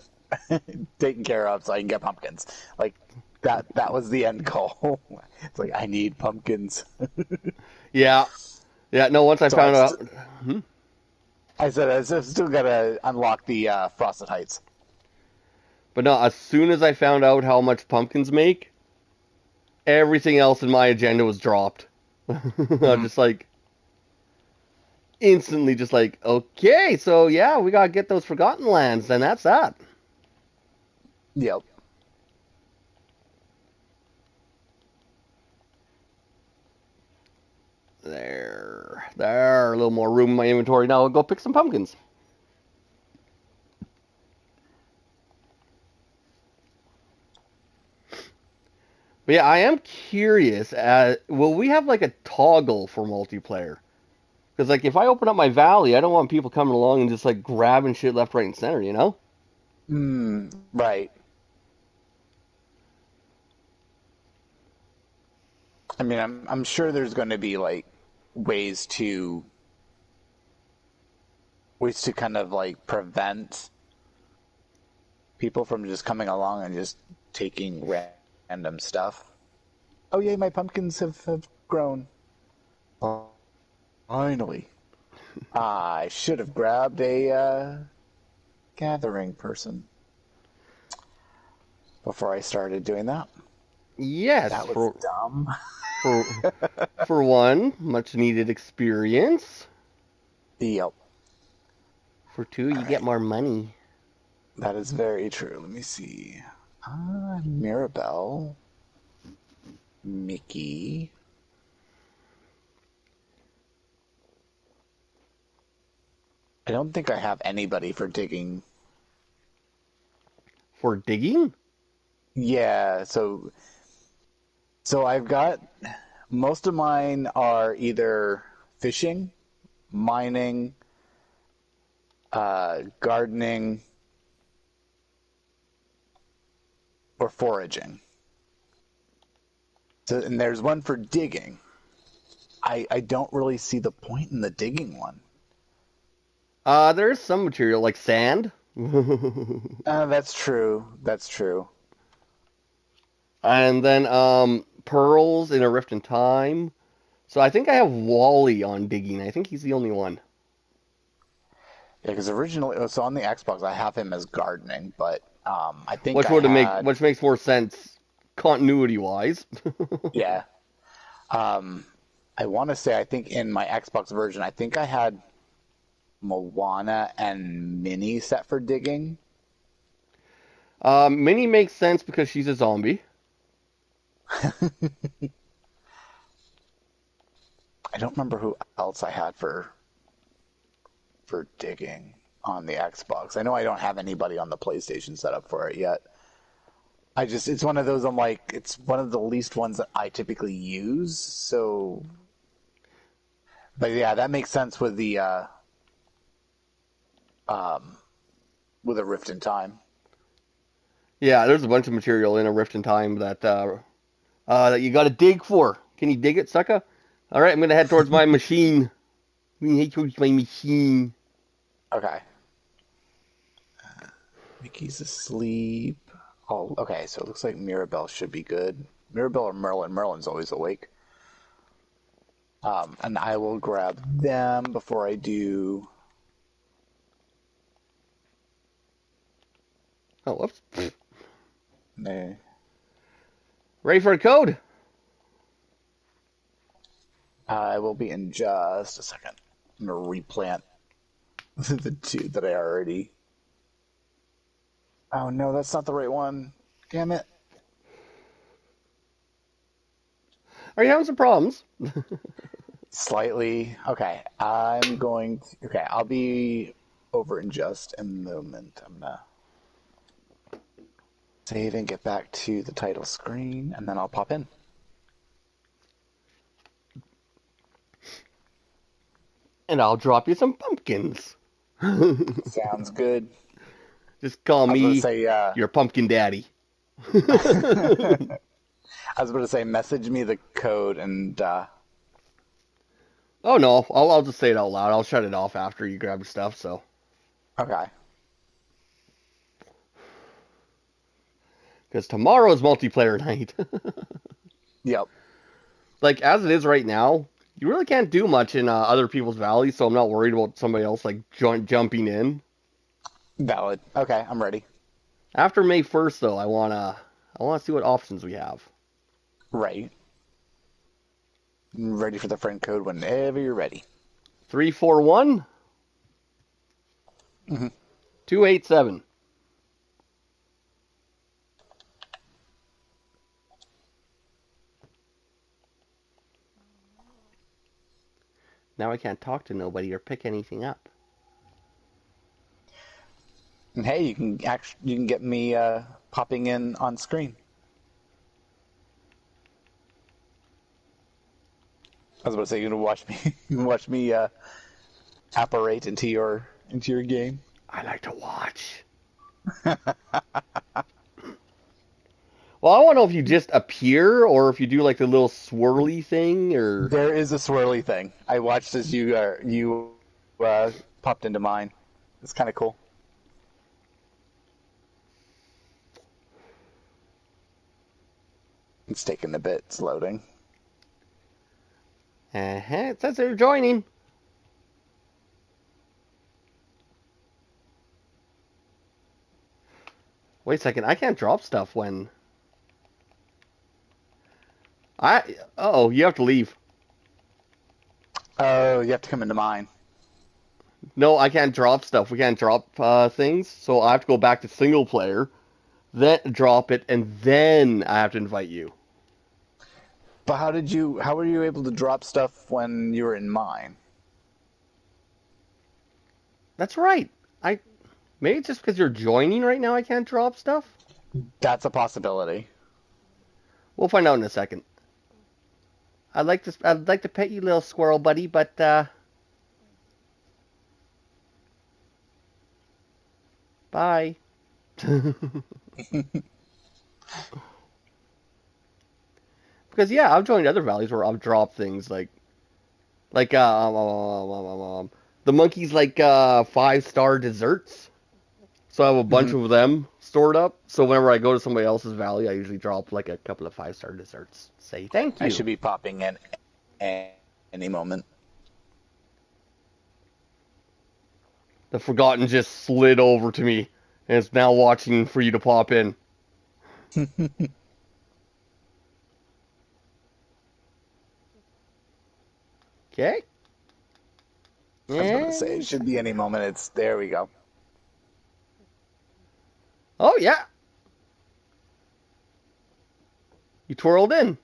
taken care of so I can get pumpkins. Like that was the end goal. It's like I need pumpkins. Yeah, yeah. No, once I So found out, hmm? I said I still gotta unlock the Frosted Heights. But no, as soon as I found out how much pumpkins make, everything else in my agenda was dropped. I'm Hmm. just like, instantly just like, okay, so yeah, we gotta get those Forgotten Lands, and that's that. Yep. There, a little more room in my inventory now. I'll go pick some pumpkins. But yeah, I am curious. Will we have like a toggle for multiplayer? Because like if I open up my valley, I don't want people coming along and just like grabbing shit left, right, and center. You know? Right. I mean, I'm sure there's going to be like ways to ways to kind of like prevent people from just coming along and just taking random stuff. Oh yay, my pumpkins have grown. Oh, finally. I should have grabbed a gathering person before I started doing that. Yes, That was dumb. for for one, much needed experience. Yep. For two, All you get right. more money. That is very true. Let me see. Mirabelle, Mickey. I don't think I have anybody for digging. For digging? Yeah, so I've got most of mine are either fishing, mining, gardening, or foraging. So, and there's one for digging. I don't really see the point in the digging one. There's some material like sand. That's true. That's true. And then pearls in a rift in time. So I think I have Wally on digging. I think he's the only one. Yeah, because originally, so on the Xbox, I have him as gardening, but I think Which I would make had, which makes more sense continuity wise. yeah. Um, I want to say, I think in my Xbox version, I think I had Moana and Minnie set for digging. Minnie makes sense because she's a zombie. I don't remember who else I had for digging on the Xbox. I know I don't have anybody on the PlayStation set up for it yet. It's one of those, I'm like, it's one of the least ones that I typically use. So, but yeah, that makes sense um, with a Rift in Time. Yeah, there's a bunch of material in a rift in time that you got to dig for. Can you dig it, sucker? All right, I'm gonna head towards my machine. I'm gonna head towards my machine. Okay. Mickey's asleep. Oh, okay, so it looks like Mirabelle should be good. Mirabelle or Merlin? Merlin's always awake. And I will grab them before I do. Oh, whoops. Nah. Ready for a code? I will be in just a second. I'm gonna replant the two that I already. Oh no, that's not the right one. Damn it. Are you having some problems? Slightly. Okay, I'm going to. Okay, I'll be over in just a moment. I'm gonna save and get back to the title screen, and then I'll pop in. And I'll drop you some pumpkins. Sounds good. Just call I was going to me say, your pumpkin daddy. I was going to say, message me the code, and Oh no, I'll just say it out loud. I'll shut it off after you grab your stuff. So, okay. because tomorrow's multiplayer night. Yep. Like as it is right now, you really can't do much in other people's valleys. So I'm not worried about somebody else like jumping in. Valid. Okay, I'm ready. After May 1st, though, I wanna see what options we have. Right. Ready for the friend code whenever you're ready. 341 Mhm. 287. Now I can't talk to nobody or pick anything up. And hey, you can get me popping in on screen. I was about to say you can watch me you can watch me apparate into your game. I like to watch. Well, I don't know if you just appear or if you do like the little swirly thing or. There is a swirly thing. I watched as you popped into mine. It's kind of cool. It's taking a bit. It's loading. It says they're joining. Wait a second, I can't drop stuff when. Oh, you have to leave. Oh, you have to come into mine. No, I can't drop stuff. We can't drop things, so I have to go back to single player, then drop it, and then I have to invite you. But how were you able to drop stuff when you were in mine? That's right. I maybe it's just because you're joining right now I can't drop stuff. That's a possibility. We'll find out in a second. I'd like to pet you, little squirrel buddy, but bye. Because yeah, I've joined other valleys where I've dropped things like the monkeys like 5-star desserts. So I have a bunch Hmm. of them stored up. So whenever I go to somebody else's valley, I usually drop like a couple of 5-star desserts. Say thank I you. should be popping in any moment. The Forgotten just slid over to me and is now watching for you to pop in. Okay. I was about to say it And should be any moment. It's there. We go. oh yeah, you twirled in,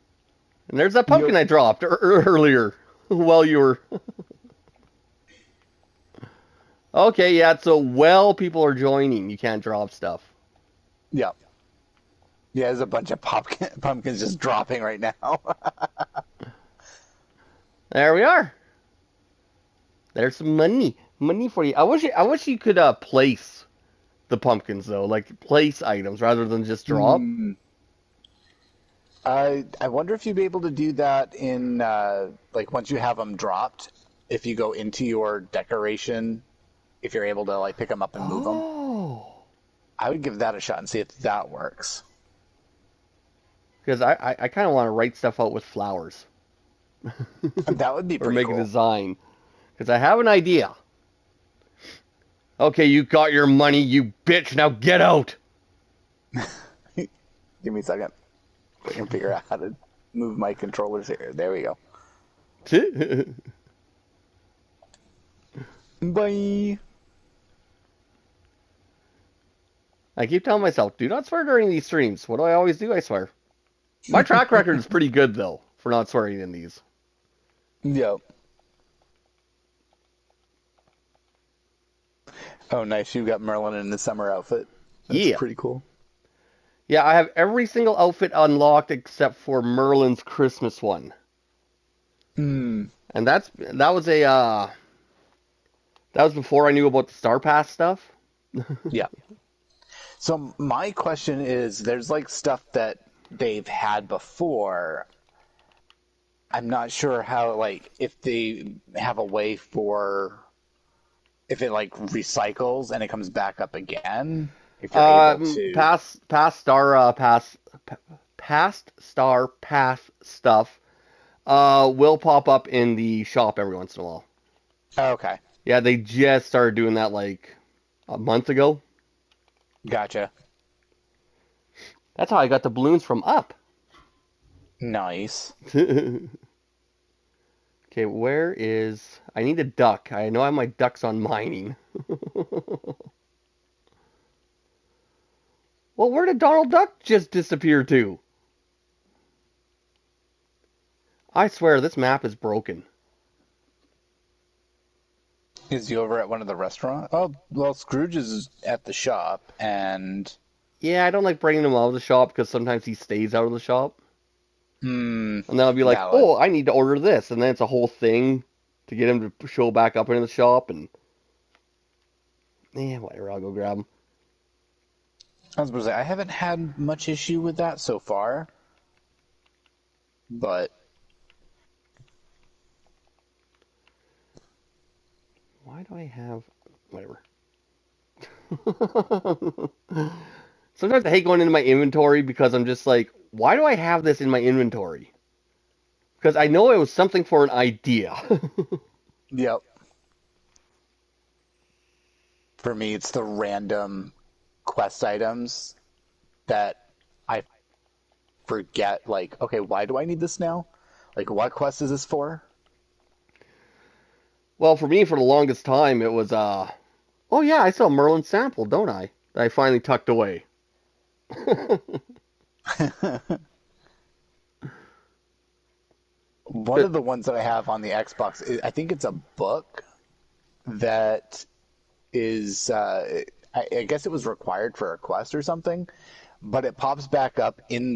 and there's that pumpkin Yep. I dropped earlier while you were. Okay, yeah. So while people are joining, you can't drop stuff. Yep. Yeah, there's a bunch of pumpkins just dropping right now. There we are. There's some money for you. I wish you could place the pumpkins though, like place items rather than just drop. Hmm. I wonder if you'd be able to do that in like once you have them dropped. If you go into your decoration, if you're able to like pick them up and move them, Oh, I would give that a shot and see if that works. because I kind of want to write stuff out with flowers That would be or pretty make a cool. design because I have an idea. Okay, you got your money, you bitch. Now get out. Give me a second. I can figure out how to move my controllers here. There we go. Bye. I keep telling myself, do not swear during these streams. What do I always do? I swear. My track record is pretty good though for not swearing in these. Yep. Oh, nice. You got Merlin in the summer outfit. That's Yeah. pretty cool. Yeah, I have every single outfit unlocked except for Merlin's Christmas one. Hmm. And that was before I knew about the Star Pass stuff. Yeah. So my question is, there's like stuff that they've had before. I'm not sure how, like, if they have a way for if it like recycles and it comes back up again. If you're able to. Past Star Pass stuff will pop up in the shop every once in a while. Okay. Yeah, they just started doing that like a month ago. Gotcha. That's how I got the balloons from Up. Nice. Okay, Okay, where is... I need a duck. I know I have my ducks on mining. Well, where did Donald Duck just disappear to? I swear, this map is broken. Is he over at one of the restaurants? Oh, well, Scrooge is at the shop, and Yeah, I don't like bringing him out of the shop because sometimes he stays out of the shop. hmm, And then I'll be like, valid. oh, I need to order this. And then it's a whole thing to get him to show back up in the shop. And, yeah, whatever, I'll go grab him. I was supposed to say I haven't had much issue with that so far, but Why do I have... Whatever. Sometimes I hate going into my inventory because I'm just like, why do I have this in my inventory? Because I know it was something for an idea. yep. For me, it's the random quest items that I forget. Like, okay, why do I need this now? Like, what quest is this for? Well, for me, for the longest time, it was, oh yeah, I saw Merlin sample, don't I? That I finally tucked away. One of the ones that I have on the Xbox, I think it's a book that is, I guess it was required for a quest or something, but it pops back up in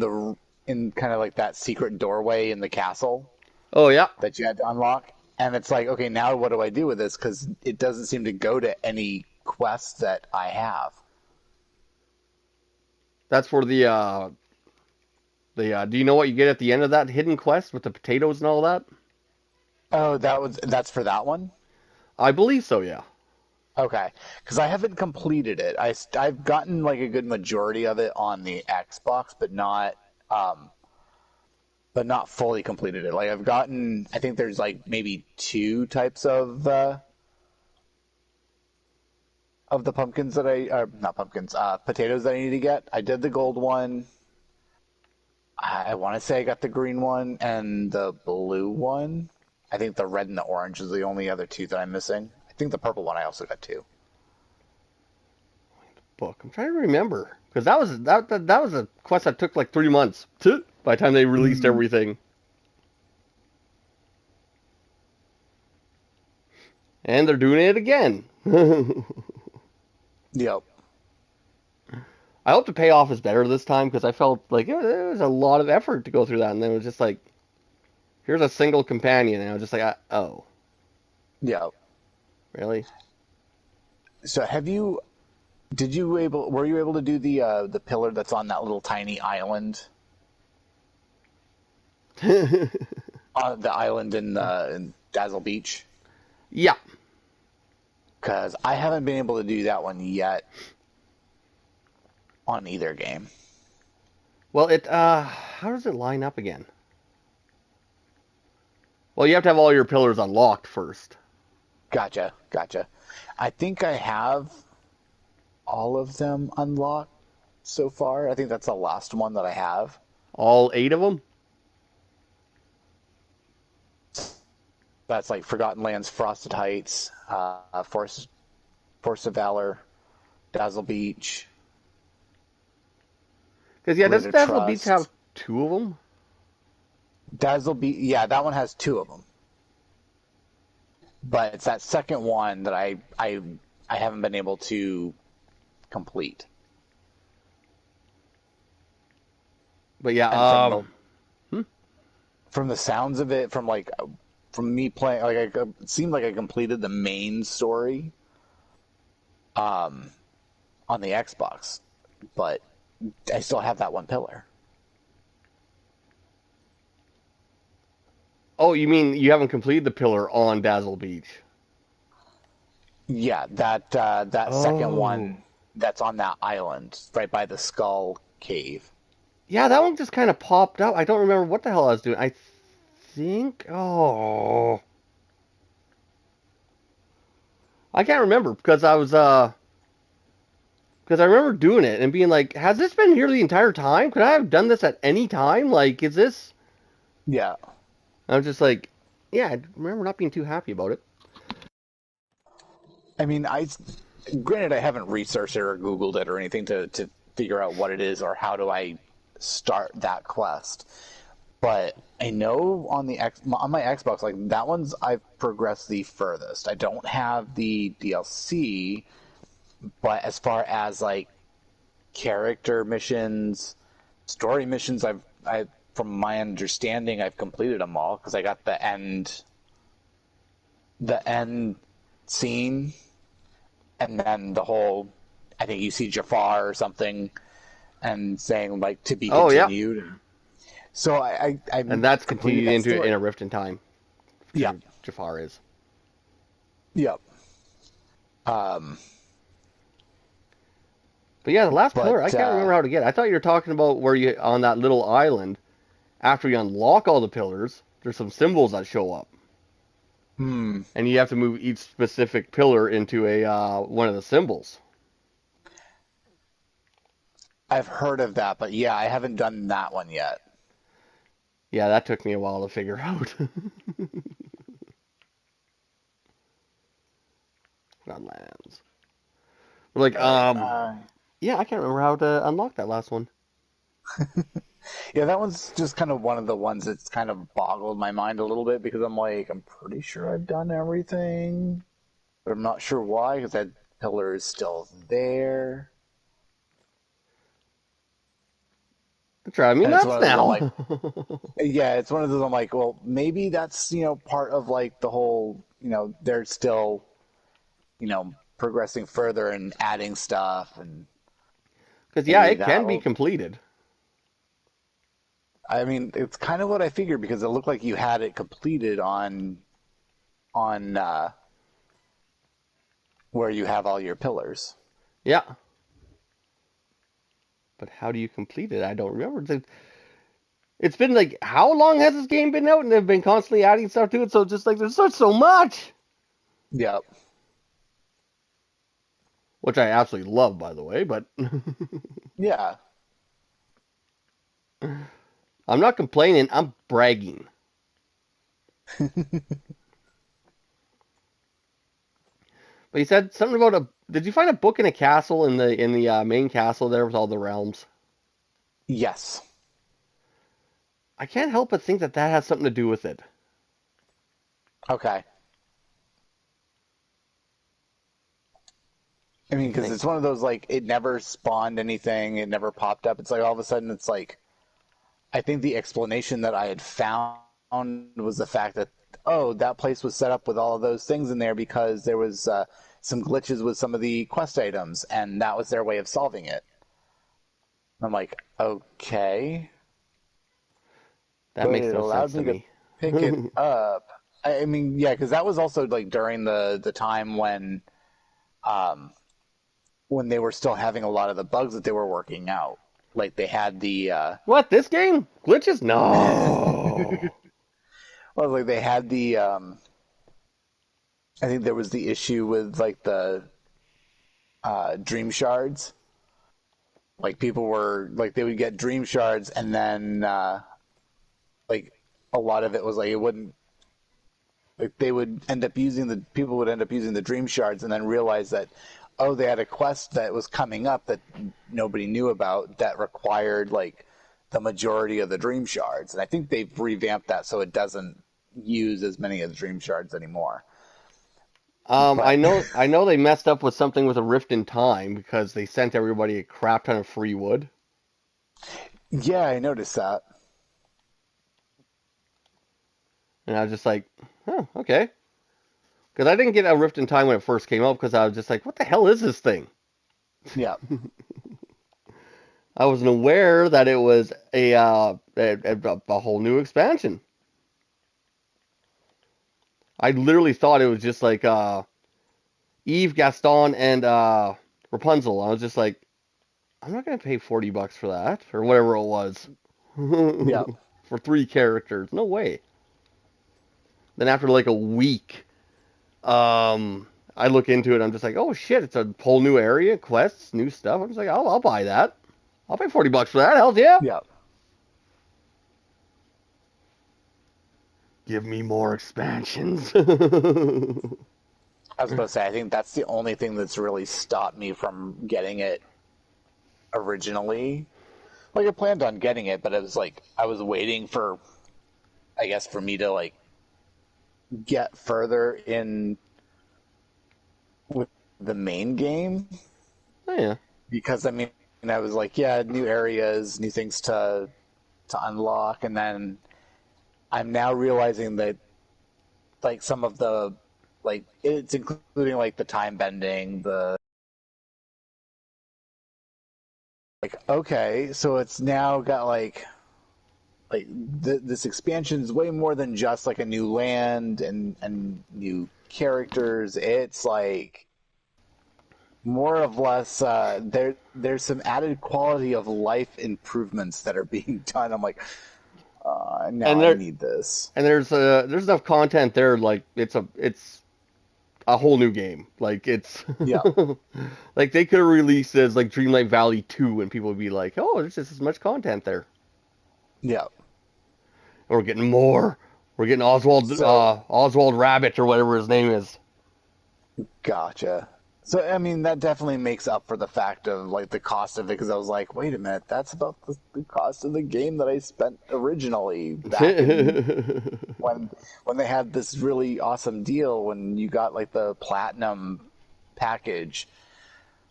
kind of like that secret doorway in the castle Oh yeah, that you had to unlock. And it's like, okay, now what do I do with this? Because it doesn't seem to go to any quests that I have. that's for the. Do you know what you get at the end of that hidden quest with the potatoes and all that? Oh, that's for that one. I believe so. Yeah. Okay, because I haven't completed it. I've gotten like a good majority of it on the Xbox, um, but not fully completed it. Like I've gotten, I think there's like maybe two types of the pumpkins that not pumpkins, potatoes that I need to get. I did the gold one. I want to say I got the green one and the blue one. I think the red and the orange is the only other two that I'm missing. I think the purple one I also got too. Book. I'm trying to remember because that was a quest that took like 3 months by the time they released Mm. everything. And they're doing it again. Yep. I hope the payoff is better this time because I felt like it was a lot of effort to go through that, and then it was just like, here's a single companion, and I was just like, oh, Yep. really? So were you able to do the pillar that's on that little tiny island on the island in Dazzle Beach? Yeah. Because I haven't been able to do that one yet on either game. Well, how does it line up again? Well, you have to have all your pillars unlocked first. Gotcha, gotcha. I think I have all of them unlocked so far. I think that's the last one that I have. All 8 of them? That's like Forgotten Lands, Frosted Heights, Force of Valor, Dazzle Beach, Because, yeah, Grid doesn't of Dazzle Beach have Trust. 2 of them? Dazzle Beach, yeah, that one has two of them. But it's that second one that I haven't been able to complete. But, yeah, And hmm? from the sounds of it, from me playing, it seemed like I completed the main story um, on the Xbox, but I still have that one pillar. Oh, you mean you haven't completed the pillar on Dazzle Beach? Yeah, that second Oh. one that's on that island right by the Skull Cave. Yeah, that one just kind of popped up. I don't remember what the hell I was doing. I think. Oh. I can't remember because I remember doing it and being like, has this been here the entire time? Could I have done this at any time? Like, is this? Yeah, I'm just like, Yeah, I remember not being too happy about it. I mean, granted, I haven't researched it or Googled it or anything to figure out what it is or how do I start that quest. But I know on my Xbox, like that one's I've progressed the furthest. I don't have the DLC, but as far as like character missions, story missions, I from my understanding, I've completed them all because I got the end scene, and then the whole. I think you see Jafar or something, and saying like to be Oh yeah, continued. So and I'm that's completed continued that into in story. a Rift in Time. Yeah. Jafar is. Yep. Um, But yeah, the last pillar, I but can't remember how to get. I thought you were talking about where you on that little island. After you unlock all the pillars, there's some symbols that show up, hmm, and you have to move each specific pillar into a one of the symbols. I've heard of that, but yeah, I haven't done that one yet. Yeah, that took me a while to figure out. Godlands. Like, All right. yeah, I can't remember how to unlock that last one. Yeah, that one's just kind of one of the ones that's kind of boggled my mind a little bit because I'm like, I'm pretty sure I've done everything, but I'm not sure why because that pillar is still there. Try me And it's nuts one of those I'm now. like, yeah, it's one of those I'm like, well, maybe that's, part of like the whole, they're still, progressing further and adding stuff and Because yeah, maybe it can be that'll. completed. I mean, it's kind of what I figured because it looked like you had it completed on where you have all your pillars. Yeah, but how do you complete it? I don't remember. It's been like how long has this game been out, and they've been constantly adding stuff to it. So just like there's so much, Yep. which I absolutely love, by the way. But Yeah. I'm not complaining. I'm bragging. But he said something about a. Did you find a book in a castle in the main castle there with all the realms? Yes. I can't help but think that that has something to do with it. Okay. I mean, I because think it's one of those like it never spawned anything, it never popped up. It's like all of a sudden it's like I think the explanation that I had found was the fact that that place was set up with all of those things in there because there was some glitches with some of the quest items, and that was their way of solving it. I'm like, okay, that but makes it no sense allowed to me to me. pick it up. I mean, yeah, because that was also like during the time um when they were still having a lot of the bugs that they were working out. Like they had the What, this game glitches? No. well, like they had the I think there was the issue with like the dream shards. Like people were like they would get dream shards, and then like a lot of it was like it wouldn't. Like they would end up using the people would end up using the dream shards, and then realize that they had a quest that was coming up that nobody knew about that required like the majority of the dream shards. And I think they've revamped that so it doesn't use as many of the dream shards anymore. I But know they messed up with something with a rift in time because they sent everybody a crap ton of free wood. yeah, I noticed that. And I was just like, oh, okay. Because I didn't get a rift in time when it first came out because I was just like, what the hell is this thing? Yeah. I wasn't aware that it was a whole new expansion. I literally thought it was just like Eve, Gaston, and Rapunzel. I was just like, I'm not gonna pay $40 for that or whatever it was Yeah. for three characters. No way. Then after like a week, I look into it. I'm just like, oh shit, it's a whole new area, quests, new stuff. I'm just like, I'll buy that. I'll pay $40 for that. Hell yeah. Yeah. Give me more expansions. I was about to say, I think that's the only thing that's really stopped me from getting it originally. Like I planned on getting it, but it was like I was waiting for, I guess, for me to like get further in with the main game Oh yeah. because I mean I was like, yeah, new areas, new things to unlock, and then I'm now realizing that like some of the like it's including like the time bending, the like okay, so it's now got like this expansion is way more than just like a new land and new characters. It's like more of less there's some added quality of life improvements that are being done. I'm like, now And I there need this. and there's enough content there. Like it's a whole new game. Like it's Yeah, like they could have released it as like Dreamlight Valley 2, and people would be like, "Oh, there's just as much content there." yeah. And we're getting more. We're getting Oswald Rabbit or whatever his name is. Gotcha. So I mean that definitely makes up for the fact of like the cost of it because I was like, wait a minute, that's about the cost of the game that I spent originally back in when they had this really awesome deal when you got like the platinum package,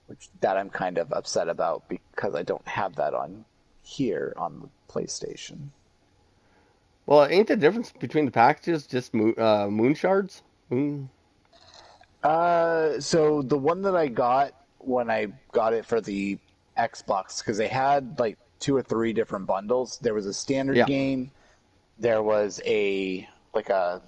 which that I'm kind of upset about because I don't have that on here on the PlayStation. Well, ain't the difference between the packages just moon shards? Moon. So the one that I got when I got it for the Xbox, because they had like two or three different bundles. There was a standard Yeah. game, there was a like a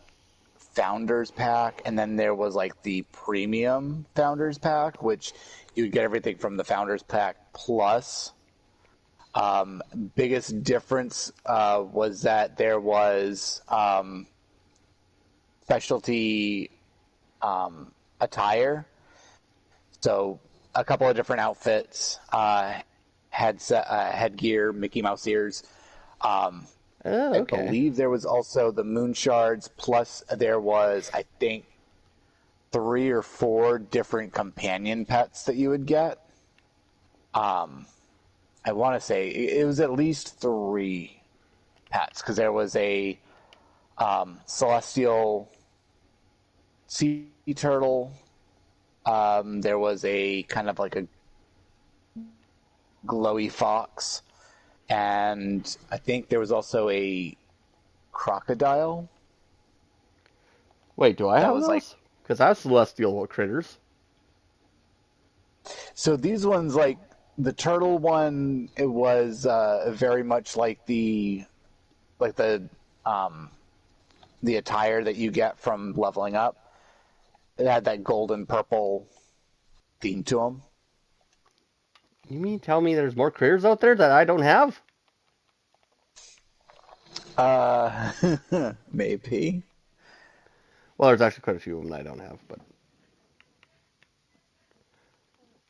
founders pack, and then there was like the premium founders pack, which you would get everything from the founders pack plus. Biggest difference was that there was specialty attire. So a couple of different outfits, headgear, Mickey Mouse ears. Um, Oh, I okay. believe there was also the moon shards. Plus, there was I think three or four different companion pets that you would get. Um, I want to say it was at least three pets because there was a celestial sea turtle. There was a kind of like a glowy fox, and I think there was also a crocodile Wait, do I that have was like. those? Because I have celestial critters. So these ones, like the turtle one, it was very much like um, the attire that you get from leveling up. It had that golden purple theme to them. You mean tell me there's more critters out there that I don't have? Maybe. Well, there's actually quite a few of them that I don't have, but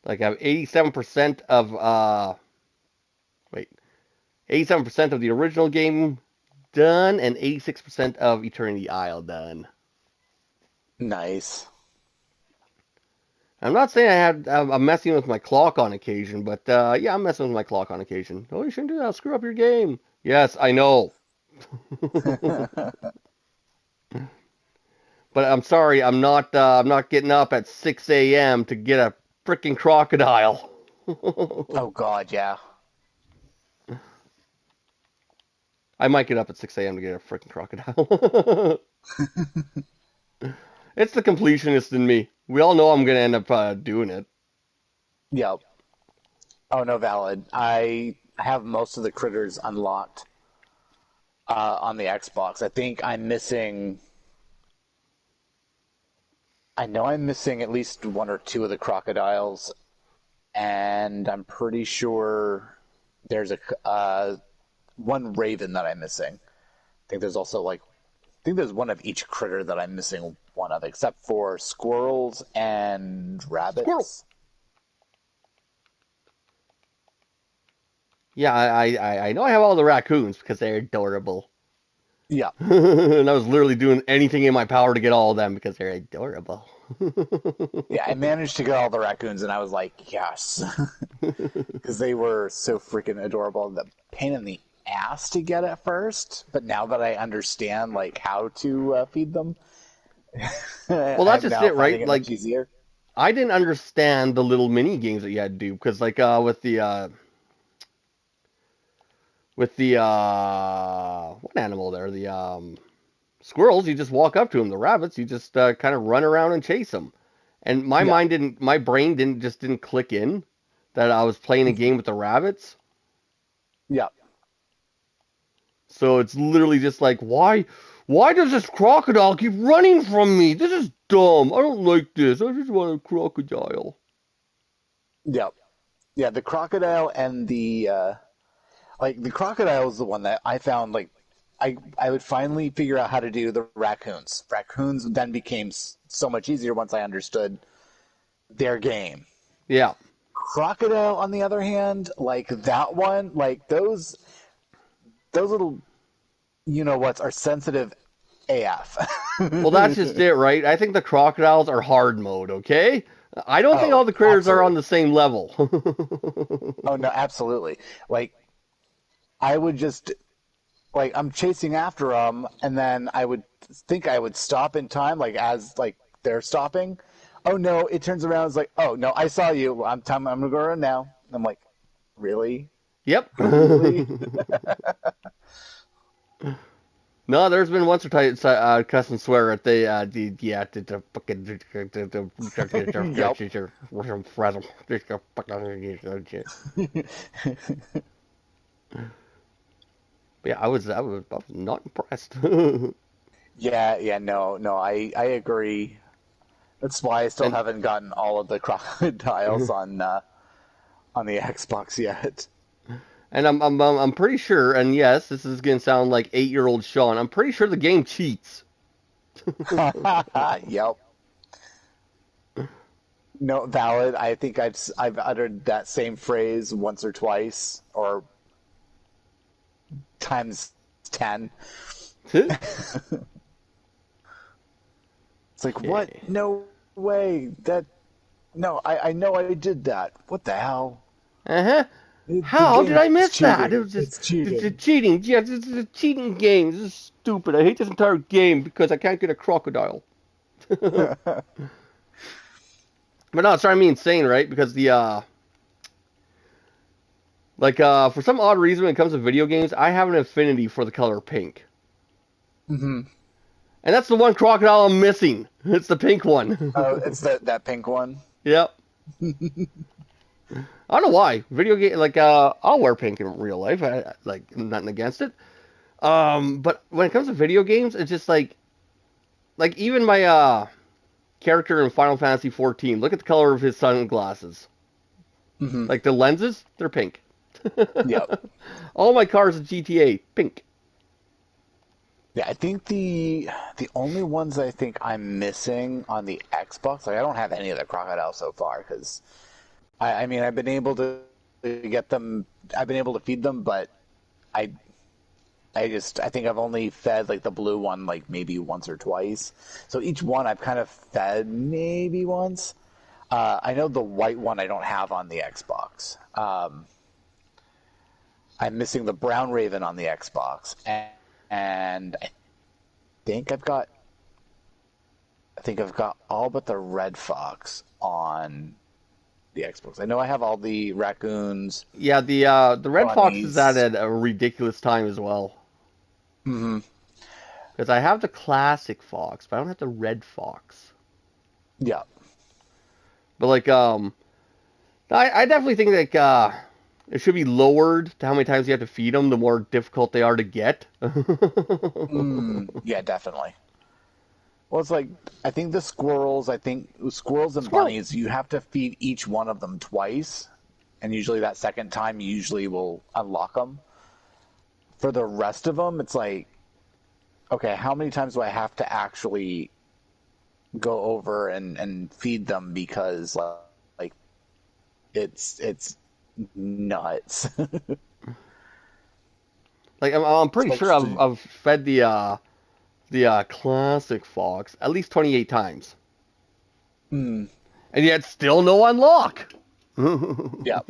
like I have 87% of wait, 87% of the original game done and 86% of Eternity Isle done. Nice. I'm not saying I'm messing with my clock on occasion, but yeah, I'm messing with my clock on occasion. Oh, you shouldn't do that. I'll screw up your game. Yes, I know. But I'm sorry, I'm not getting up at 6 a.m. to get a freaking crocodile. Oh God, yeah. I might get up at 6 a.m. to get a freaking crocodile. It's the completionist in me. We all know I'm gonna end up doing it. Yep. Oh no, valid. I have most of the critters unlocked on the Xbox. I think I'm missing. I know I'm missing at least one or two of the crocodiles, and I'm pretty sure there's a one raven that I'm missing. I think there's also like I think there's one of each critter that I'm missing one of, except for squirrels and Squirrel. rabbits. Yeah, I know I have all the raccoons because they're adorable. Yeah. And I was literally doing anything in my power to get all of them because they're adorable. Yeah, I managed to get all the raccoons, and I was like, yes, because they were so freaking adorable. The pain in the ass to get at first, but now that I understand like how to feed them, Well, that's I'm just now it, right? finding it much Like easier. I didn't understand the little mini games that you had to do because, like, with the what animal there, the squirrels, you just walk up to them. The rabbits, you just kind of run around and chase them. And Yeah, my brain didn't click in that I was playing a game with the rabbits. yeah, So it's literally just like, why does this crocodile keep running from me? This is dumb. I don't like this. I just want a crocodile. yeah, yeah. The crocodile and the crocodile is the one that I found like I would finally figure out how to do the raccoons. Raccoons then became so much easier once I understood their game. Yeah. Crocodile, on the other hand, like that one, like those little you know what's are sensitive AF. Well, that's just it, right? I think the crocodiles are hard mode, okay? I don't think Oh, all the critters are on absolutely. the same level. Oh no, absolutely. Like I would just like I'm chasing after them, and then I would think I would stop in time, like as like they're stopping. Oh no! It turns around. It's like, oh no, I saw you. I'm gonna go around now. And I'm like, really, Yep. really? No, there's been once or twice cuss and swear at the yeah the fucking Yep. yeah, I was not impressed. Yeah, yeah, no, no, I agree. That's why I still And haven't gotten all of the crocodiles on the Xbox yet. and I'm pretty sure, and yes, this is gonna sound like 8-year-old Sean. I'm pretty sure the game cheats. Yep. No, valid. I think I've uttered that same phrase once or twice, or times 10. It's like, Yeah. what? No way. That no, I know I did that. What the hell? Uh-huh. The How did game I is miss that? It cheating. was just It's the cheating. cheating. Yeah, this is a cheating game. This is stupid. I hate this entire game because I can't get a crocodile. But no, it's driving me insane, right? Because the for some odd reason when it comes to video games, I have an affinity for the color pink. Hmm. And that's the one crocodile I'm missing. It's the pink one. Oh, it's that pink one. Yep. I don't know why. Video game I'll wear pink in real life. Like nothing against it. But when it comes to video games, it's just like even my character in Final Fantasy 14. Look at the color of his sunglasses. Hmm. Like the lenses, they're pink. Yep. All my cars in GTA, pink. Yeah, I think the only ones I think I'm missing on the Xbox, like I don't have any of the crocodiles so far because I mean I've been able to get them, I've been able to feed them, but I I think I've only fed like the blue one like maybe once or twice. So each one I've kind of fed maybe once. I know the white one I don't have on the Xbox. I'm missing the brown raven on the Xbox, and think I've got I think I've got all but the red fox on the Xbox. I know I have all the raccoons, Yeah, the Red Fox is bunnies. at a ridiculous time as well. Hmm. Because I have the classic Fox, but I don't have the Red Fox. Yeah. But I definitely think like it should be lowered to how many times you have to feed them, the more difficult they are to get. Yeah, definitely. Well, it's like I think the squirrels. I think squirrels and Squirrel. bunnies. You have to feed each one of them twice, and usually that second time you usually will unlock them. For the rest of them, it's like, okay, how many times do I have to actually go over and feed them because like it's nuts. Like I'm pretty sure I've Especially, I've fed the classic fox at least 28 times, mm, and yet still no unlock. yeah,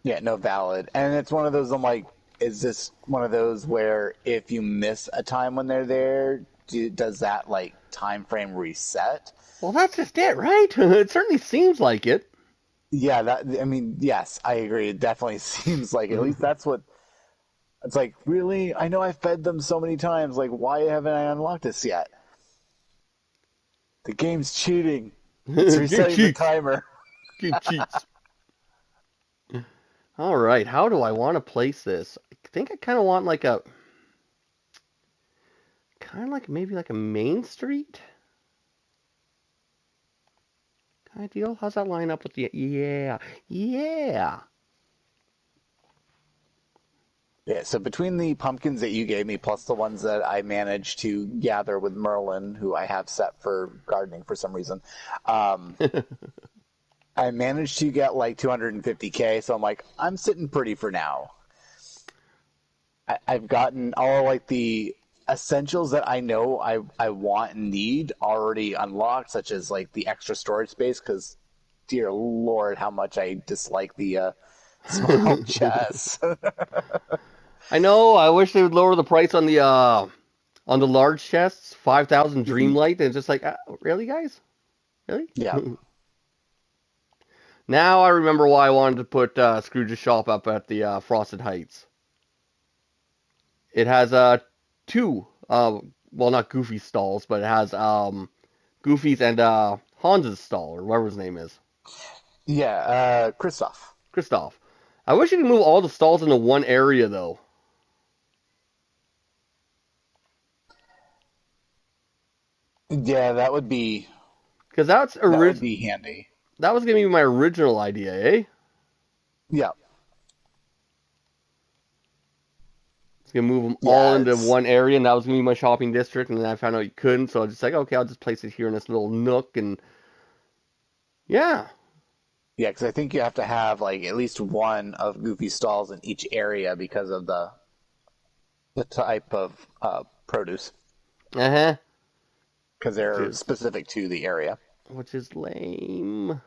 yeah, no valid. And it's one of those. I'm like, is this one of those where if you miss a time when they're there, does that like time frame reset? Well, that's just it, right? It certainly seems like it. Yeah, that I mean, yes, I agree. It definitely seems like at least that's what it's like. Really, I know I fed them so many times. Like, why haven't I unlocked this yet? The game's cheating. It's Game resetting the cheats. timer. Game cheats. All right, how do I want to place this? I think I kind of like maybe like a main street kind of deal. How's that line up with the yeah, yeah. Yeah, so between the pumpkins that you gave me, plus the ones that I managed to gather with Merlin, who I have set for gardening for some reason, um, I managed to get like 250K. So I'm like, I'm sitting pretty for now. I've gotten all like the essentials that I know I want and need already unlocked, such as like the extra storage space. Because, dear Lord, how much I dislike the small chests. I know. I wish they would lower the price on the large chests, 5,000 Dreamlight, and it's just like, really, guys, really? Yeah. Now I remember why I wanted to put Scrooge's shop up at the Frosted Heights. It has two, well, not Goofy stalls, but it has Goofy's and Hans's stall, or whatever his name is, Yeah, Kristoff. Kristoff. I wish you could move all the stalls into one area though, Yeah, because that would be handy. that was gonna be my original idea, eh? Yeah, It's gonna move them all yeah, into it's one area, and that was gonna be my shopping district. And then I found out you couldn't, so I was just like, okay, I'll just place it here in this little nook, and yeah, yeah, because I think you have to have like at least one of Goofy stalls in each area because of the type of produce, uh huh, because which they're is specific to the area. lame.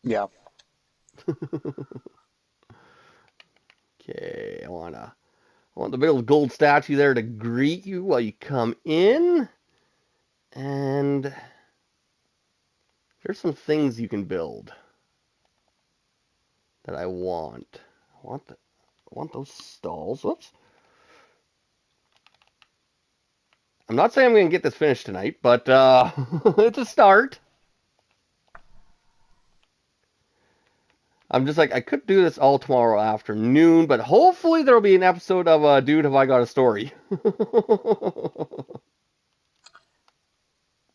Yeah, Okay, I want the big old gold statue there to greet you while you come in, and there's some things you can build that I want. I want those stalls. Whoops. I'm not saying I'm gonna get this finished tonight, but it's a start. I'm just like I could do this all tomorrow afternoon, but hopefully there'll be an episode of Dude, Have I Got a Story?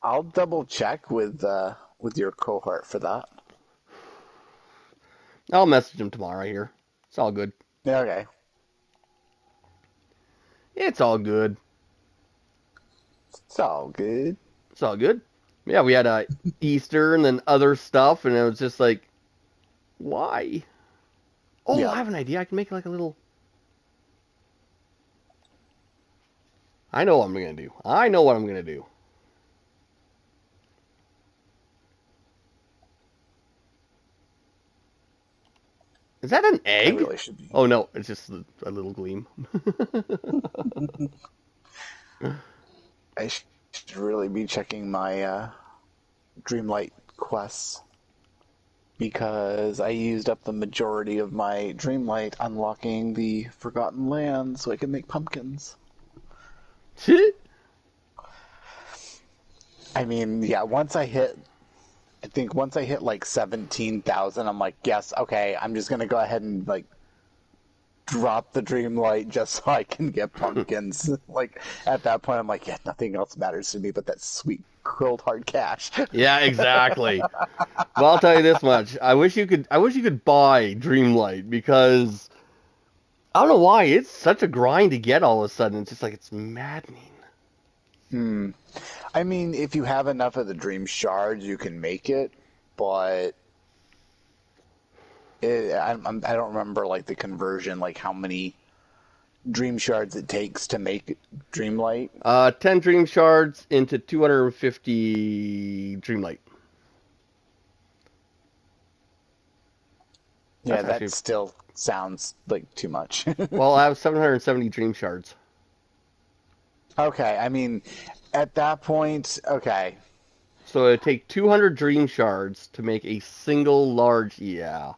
I'll double check with your cohort for that. I'll message him tomorrow here. It's all good. Okay. It's all good. It's all good. It's all good. Yeah, we had Easter and then other stuff, and it was just like, why? Oh, I Yeah. have an idea. I can make like a little. I know what I'm gonna do. I know what I'm gonna do. Is that an I egg? really should be. Oh no, it's just a little gleam. I should really be checking my Dreamlight quests because I used up the majority of my Dreamlight unlocking the Forgotten Land so I can make pumpkins. I mean, yeah, I think once I hit like 17,000, I'm like, yes, okay, I'm just gonna go ahead and like drop the Dreamlight just so I can get pumpkins. Like at that point, I'm like, yeah, nothing else matters to me but that sweet cold hard cash. Yeah, exactly. Well, I'll tell you this much. I wish you could. I wish you could buy Dreamlight because I don't know why it's such a grind to get all of a sudden. It's just like it's maddening. Hmm. I mean, if you have enough of the Dream Shards, you can make it, but I don't remember like the conversion, like how many dream shards it takes to make Dreamlight. 10 dream shards into 250 Dreamlight. Yeah, That's that actually, still sounds like too much. well, I have 770 dream shards. Okay, I mean, at that point, okay. So it'd take 200 dream shards to make a single large. Yeah.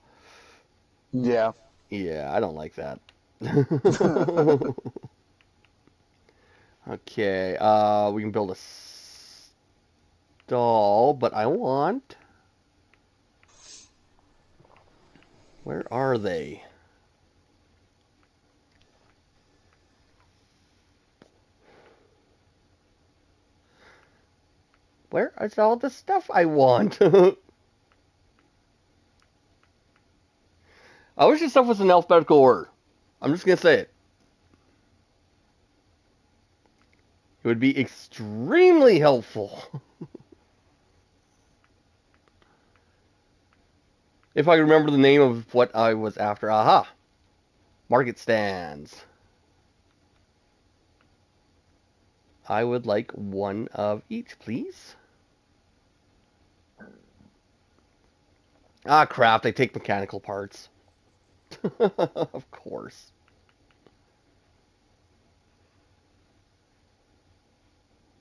Yeah. Yeah, I don't like that. Okay, we can build a stall, but I want. Where are they? Where is all the stuff I want? I wish this stuff was in alphabetical order. I'm just gonna say it. It would be extremely helpful if I could remember the name of what I was after. Aha! Market stands. I would like one of each, please. Ah, crap, they take mechanical parts. Of course.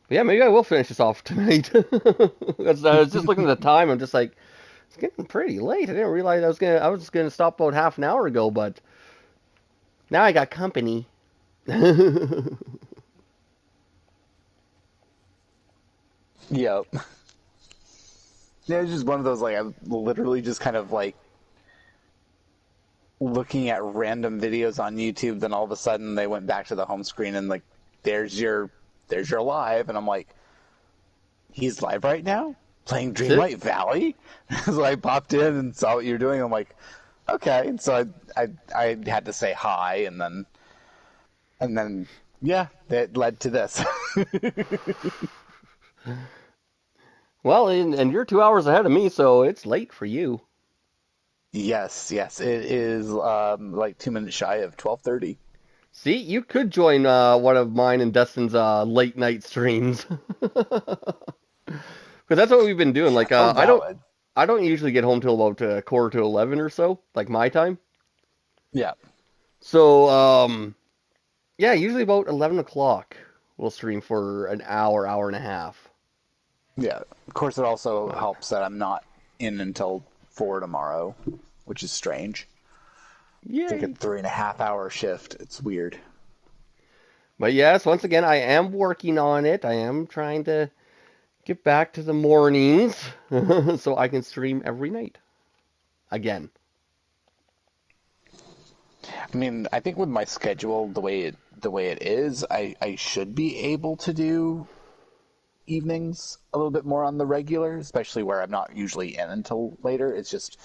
But yeah, maybe I will finish this off tonight. Because I was just looking at the time, I'm just like, it's getting pretty late. I didn't realize I was just gonna stop about half an hour ago, but now I got company. Yep. Yeah, it's just one of those like I'm literally just kind of like looking at random videos on YouTube. Then all of a sudden they went back to the home screen and like, there's your live, and I'm like, he's live right now playing That's it. Dreamlight Valley. So I popped in and saw what you're doing. I'm like, okay. And so I had to say hi, and then yeah, that led to this. Well, and you're 2 hours ahead of me, so it's late for you. Yes, yes, it is like 2 minutes shy of 12:30. See, you could join one of mine and Dustin's late night streams. Because that's what we've been doing. Like, Oh, valid. I don't usually get home till about quarter to 11 or so, like my time. Yeah, So, yeah, usually about 11 o'clock we'll stream for an hour, hour and a half. yeah. Of course, it also But, helps that I'm not in until 4 tomorrow, which is strange. It's like a yay. 3.5 hour shift. It's weird. But yes, once again, I am working on it. I am trying to get back to the mornings so I can stream every night again. I mean, I think with my schedule the way it is, I should be able to do evenings a little bit more on the regular, especially where I'm not usually in until later. It's just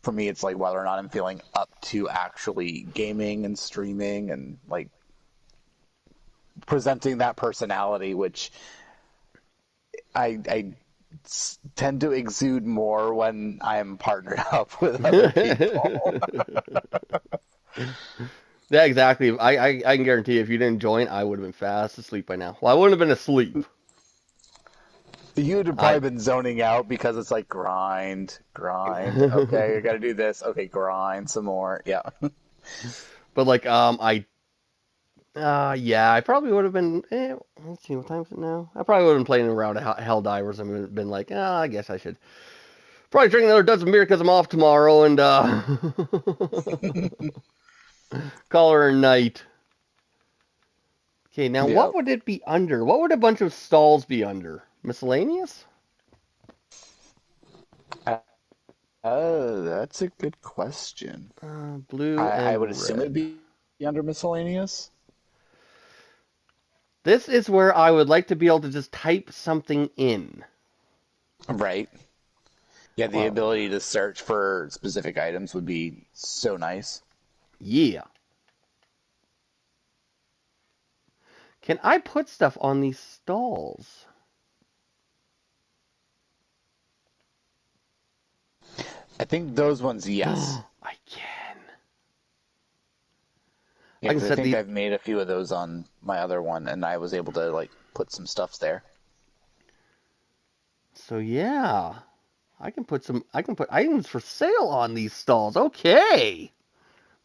for me, it's like whether or not I'm feeling up to actually gaming and streaming and like presenting that personality, which I tend to exude more when I'm partnered up with other people. Yeah, exactly. I can guarantee if you didn't join, I would have been fast asleep by now. Well, I wouldn't have been asleep. You'd have I probably been zoning out because it's like grind, grind. Okay, I got to do this. Okay, grind some more. Yeah. But like yeah, I probably would have been. Let's see, what time is it now? I probably would have been playing around Hell Divers and been like, I guess I should probably drink another dozen beer because I'm off tomorrow and call her a night. Okay, now what Yep. would it be under? What would a bunch of stalls be under? Miscellaneous? That's a good question. Blue I would and assume it'd red. be under miscellaneous. This is where I would like to be able to just type something in. Right. Yeah, the Well, ability to search for specific items would be so nice. yeah. Can I put stuff on these stalls? I think those ones, yes. Yeah, I can because I set think the I've made a few of those on my other one, and I was able to like put some stuffs there. So yeah, I can put items for sale on these stalls. Okay.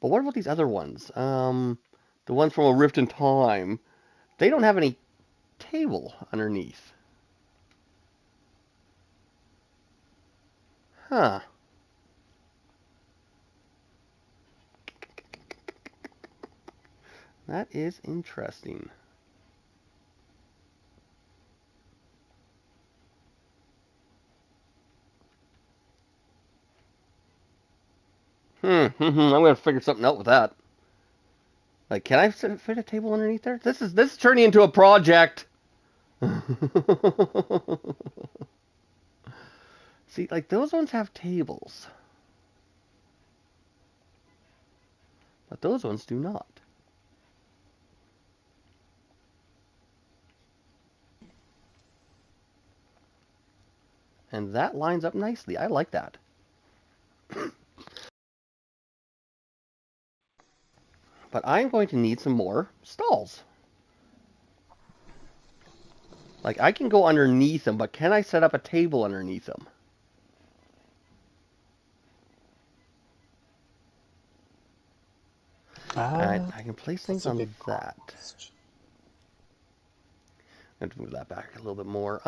But what about these other ones? The ones from A Rift in Time. They don't have any table underneath. Huh. That is interesting. I'm gonna figure something out with that. Like, can I fit a table underneath there? This is turning into a project. See, like those ones have tables, but those ones do not. And that lines up nicely. I like that. But I'm going to need some more stalls. Like, I can go underneath them, but can I set up a table underneath them? I can place things That's a on good that. question. I have to move that back a little bit more.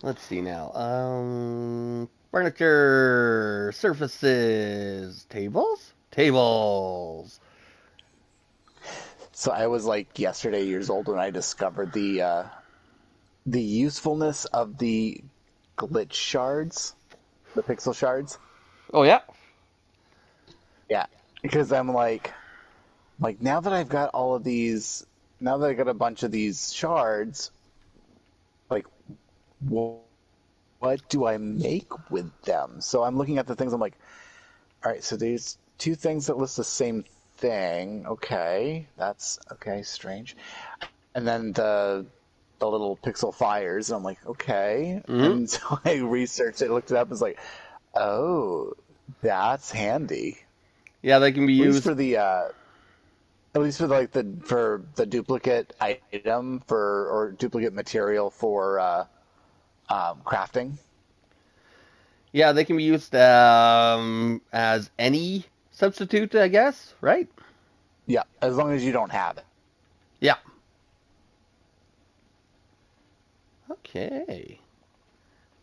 Let's see now. Furniture, surfaces, tables, tables. So I was like yesterday years old when I discovered the usefulness of the glitch shards, the pixel shards. Oh yeah, Yeah, because I'm like now that I've got all of these, now that I got a bunch of these shards, like what do I make with them? So I'm looking at the things. I'm like, all right, so there's two things that list the same thing. Okay, that's okay, strange. And then the little pixel fires. And I'm like, okay. hmm And so I researched it, looked it up, and was like, oh, that's handy. yeah. They can be At least used. for the at least for like the duplicate item for or duplicate material for crafting. Yeah, they can be used as any substitute, I guess. Right? Yeah, as long as you don't have it. Yeah. Okay.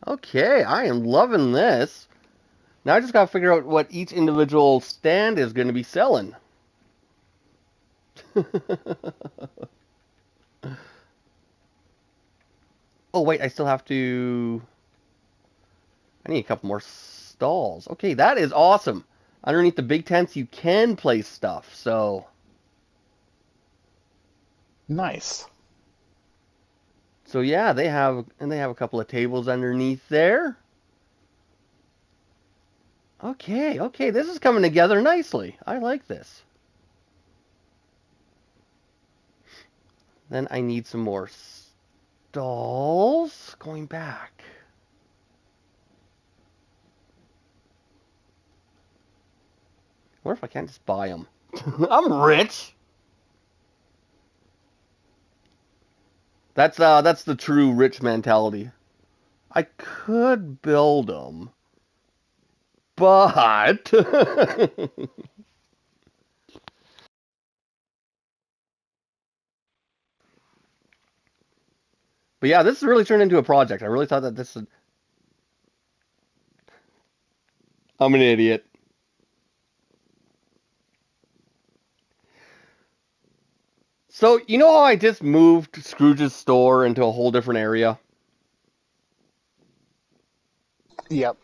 Okay. I am loving this. Now I just gotta figure out what each individual stand is going to be selling. Oh wait, I still have to. I need a couple more stalls. Okay, that is awesome. Underneath the big tents, you can place stuff. Nice. So yeah, they have a couple of tables underneath there. Okay, okay, this is coming together nicely. I like this. Then I need some more stalls. Going back. What if I can't just buy them? I'm rich. That's the true rich mentality. I could build them, but but yeah, this has really turned into a project. I really thought that this. I'm an idiot. So you know how I just moved Scrooge's store into a whole different area? Yep.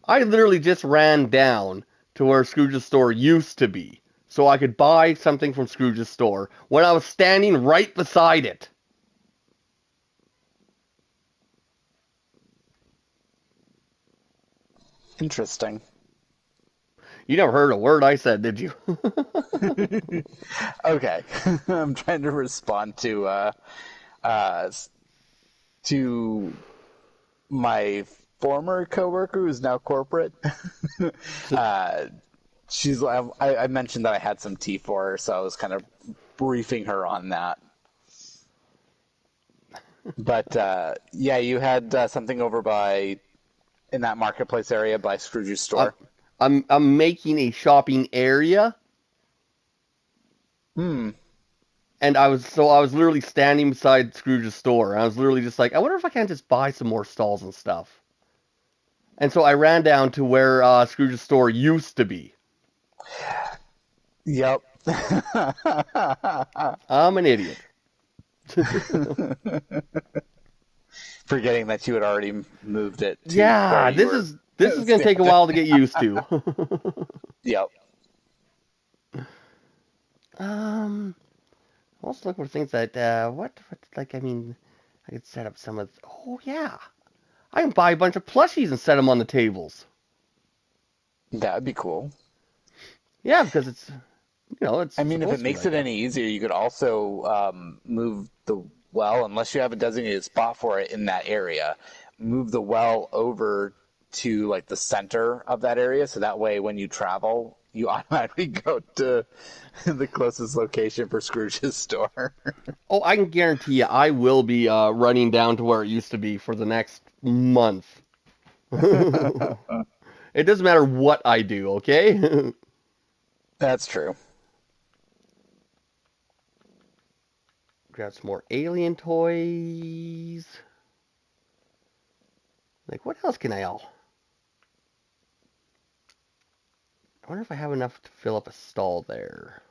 I literally just ran down to where Scrooge's store used to be, so I could buy something from Scrooge's store when I was standing right beside it. Interesting. You never heard a word I said, did you? Okay. I'm trying to respond uh to my former coworker who's now corporate. uh, I mentioned that I had some tea for her, so I was kind of briefing her on that. But yeah, you had something over by in that marketplace area by Scrooge's I'm store. I'm making a shopping area, Hmm. and I was literally standing beside Scrooge's store. And I was literally just like, I wonder if I can't just buy some more stalls and stuff. And so I ran down to where Scrooge's store used to be. Yep. I'm an idiot. Forgetting that you had already moved it to where Yeah, you this were is this is gonna take a standing. while to get used to. Yep. um, let's look for things that what like I mean, I could set up some of. Oh yeah, I can buy a bunch of plushies and set them on the tables. That would be cool. Yeah, because it's I mean, if it supposed to be makes like it that. any easier, you could also move the well, unless you have a designated spot for it in that area, move the well over to like the center of that area. So that way, when you travel, you automatically go to the closest location for Scrooge's store. Oh, I can guarantee you, I will be running down to where it used to be for the next month. It doesn't matter what I do, okay? That's true. Grab some more alien toys. Like, what else can I all? I wonder if I have enough to fill up a stall there.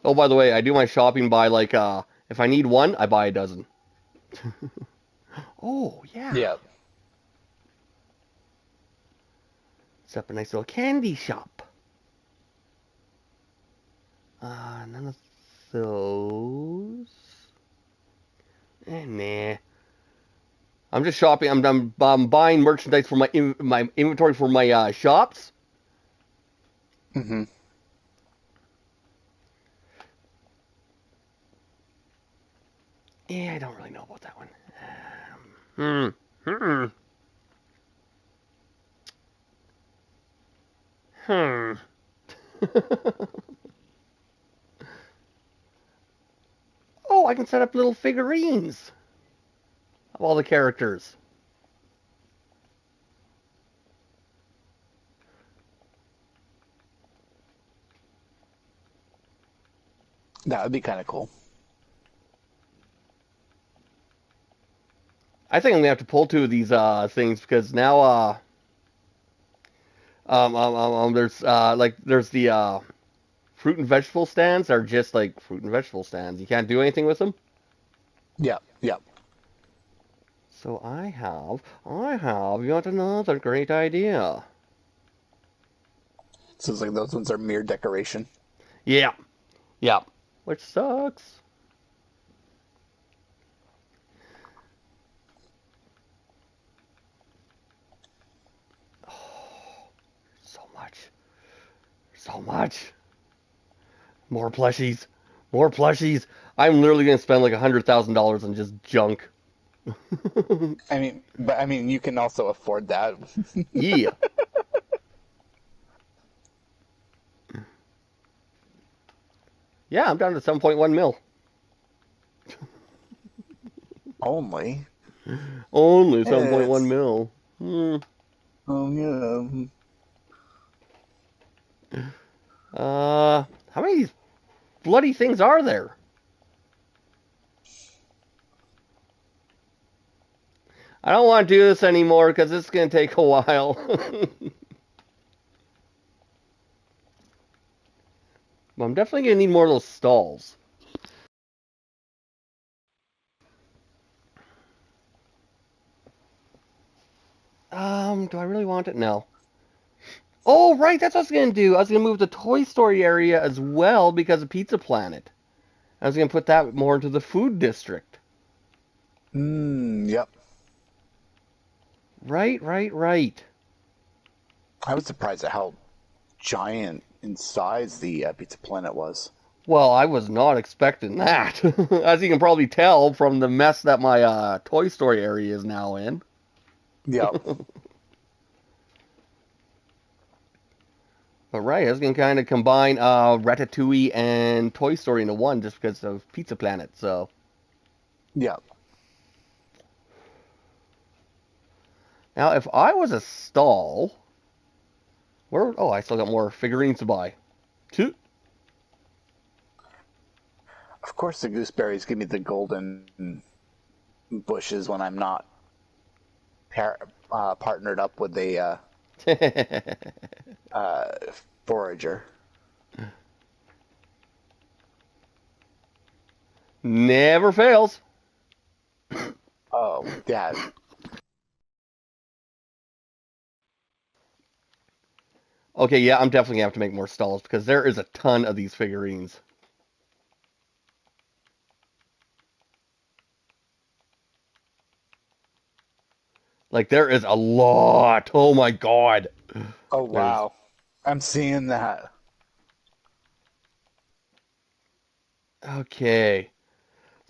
Oh, by the way, I do my shopping by like if I need one, I buy a dozen. Oh, yeah. Yeah. It's up a nice little candy shop. None of those. Nah. I'm just shopping. I'm buying merchandise for my inventory for my shops. Hmm. Yeah, I don't really know about that one. Hmm. Hmm. Oh, I can set up little figurines of all the characters. That would be kind of cool. I think I'm gonna have to pull two of these things because now there's the fruit and vegetable stands are just like fruit and vegetable stands. You can't do anything with them. Yeah. Yeah. So I have yet another great idea. Seems like those ones are mere decoration. Yeah, yeah, which sucks. Oh, so much, so much. More plushies, more plushies. I'm literally gonna spend like $100,000 on just junk. I mean, you can also afford that. Yeah. Yeah, I'm down to 7.1 mil. Only. Only 7.1 It's. mil. Hmm. Oh yeah. How many of these bloody things are there? I don't want to do this anymore because it's going to take a while. But I'm definitely going to need more of those stalls. Do I really want it? No. Oh, right, that's what I was going to do. I was going to move the Toy Story area as well because of Pizza Planet. I was going to put that more into the food district. Yep. Right, right, right. I was surprised at how giant in size the Pizza Planet was. Well, I was not expecting that. As you can probably tell from the mess that my Toy Story area is now in. Yep. But right, I was gonna kind of combine Ratatouille and Toy Story into one just because of Pizza Planet. So Yep. now, if I was a stall, where? Oh, I still got more figurines to buy. Two. Of course, the gooseberries give me the golden bushes when I'm not partnered up with a uh, forager. Never fails. Oh, yeah. Okay, yeah, I'm definitely gonna have to make more stalls because there is a ton of these figurines. Like there is a lot. Oh my god. Oh, There's wow. I'm seeing that. okay.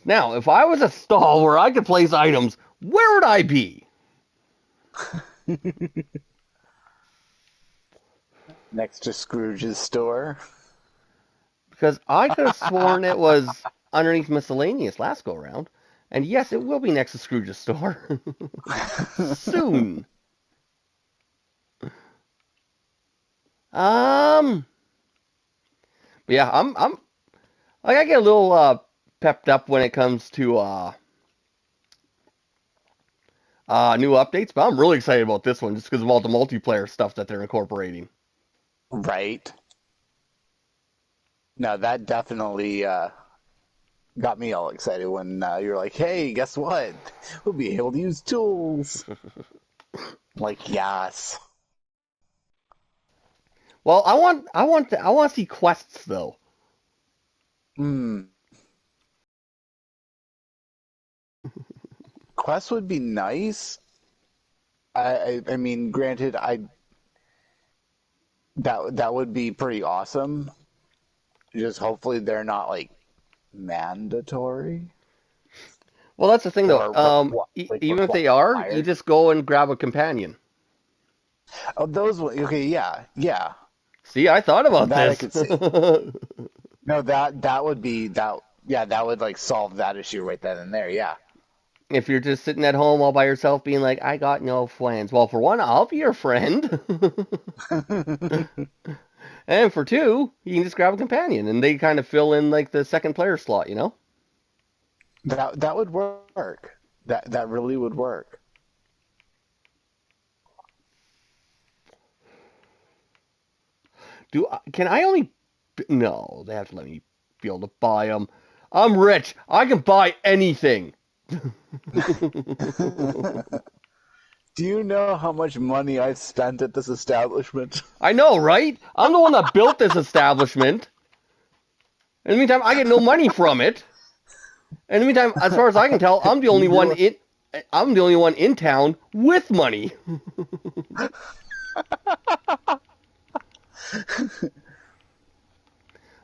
Now, if I was a stall where I could place items, where would I be? Next to Scrooge's store. Because I could have sworn it was underneath miscellaneous last go round. And yes, it will be next to Scrooge's store. Soon. Um yeah, I'm like I get a little pepped up when it comes to new updates, but I'm really excited about this one just because of all the multiplayer stuff that they're incorporating. Right. No, that definitely got me all excited when you're like, "Hey, guess what? We'll be able to use tools." Like, yes. Well, I want to see quests though. Hmm. Quest would be nice. I mean, granted, I that would be pretty awesome. Just hopefully they're not like mandatory Well, that's the thing though. or like Even if they are, you required. just go and grab a companion. Oh, those. Okay, yeah, yeah. See, I thought about That I this. could see. No, that would be that. Yeah, that would like solve that issue right then and there. Yeah. If you're just sitting at home all by yourself being like, I got no friends. Well, for one, I'll be your friend. And for two, you can just grab a companion and they kind of fill in like the second player slot, you know? That would work. That really would work. Can I only no, they have to let me be able to buy them. I'm rich. I can buy anything. Do you know how much money I've spent at this establishment? I know, right? I'm the one that built this establishment. In the meantime, I get no money from it. In the meantime, as far as I can tell, Do you realize I'm the only one in town with money.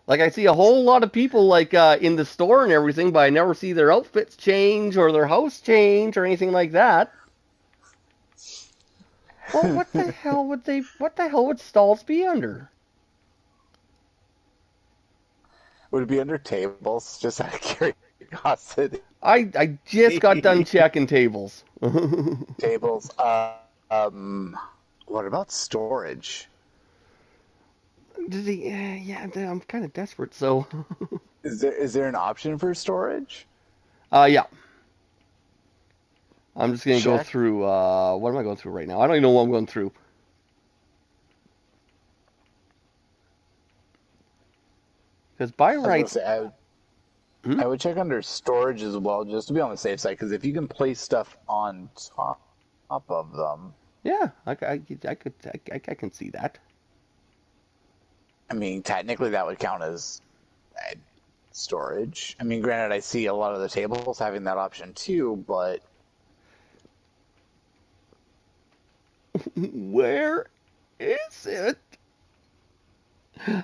Like I see a whole lot of people like in the store and everything, but I never see their outfits change or their house change or anything like that. Well, what the hell would they? What the hell would stalls be under? would it be under tables? Just out of curiosity. I just got done checking tables. Tables. Um, what about storage? Did he? Yeah, I'm kind of desperate, so. Is there an option for storage? Yeah. I'm just gonna go Check. through. What am I going through right now? I don't even know what I'm going through. Because by I was gonna rights, say hmm? I would check under storage as well, just to be on the safe side. Because if you can place stuff on top of them, Yeah, I can see that. I mean, technically that would count as uh, storage. I mean, granted, I see a lot of the tables having that option too, but Where is it?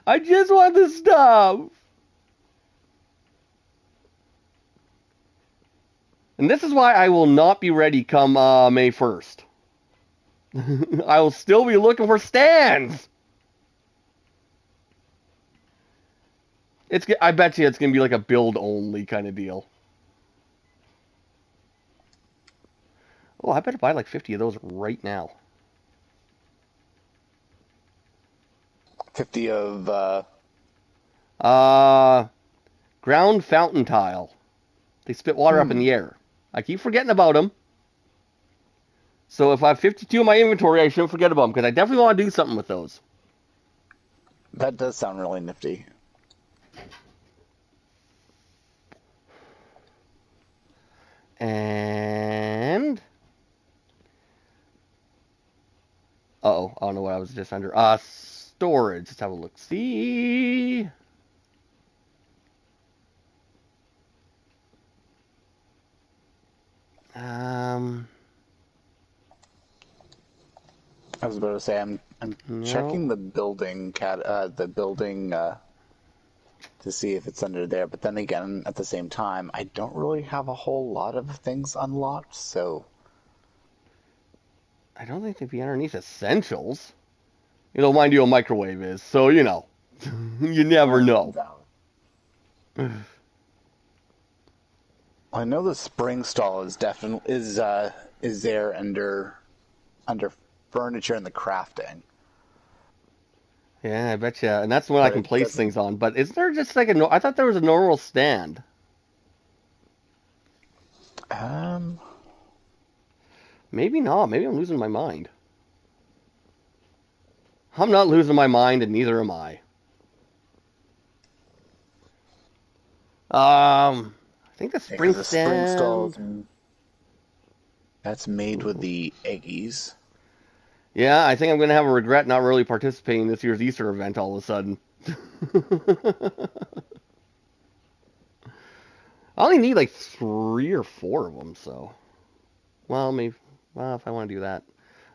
I just want the stuff. And this is why I will not be ready come May 1st. I will still be looking for stands. I bet you it's gonna be like a build only kind of deal. Oh, I better buy like 50 of those right now. 50 of Uh, ground fountain tile. They spit water up in hmm. the air. I keep forgetting about them. So if I have 52 in my inventory, I shouldn't forget about them because I definitely want to do something with those. That does sound really nifty. And oh, I don't know what I was just under. Storage. Let's have a look. See. Um, I was about to say I'm no, checking the building to see if it's under there, but then again, at the same time, I don't really have a whole lot of things unlocked, so I don't think they'd be underneath essentials. You know, mind you, a microwave is, so you know, you never know. valid. I know the spring stall is definitely is there under furniture and the crafting, Yeah, I bet you, and that's the one I but can it place doesn't. things on. But is there just like a? I thought there was a normal stand. Um, Maybe not. Maybe I'm losing my mind. I'm not losing my mind, and neither am I. I think the spring because the spring stall stand. is that's made with the eggies. Yeah, I think I'm gonna have a regret not really participating in this year's Easter event all of a sudden. I only need like 3 or 4 of them, so well, maybe. Well, if I want to do that,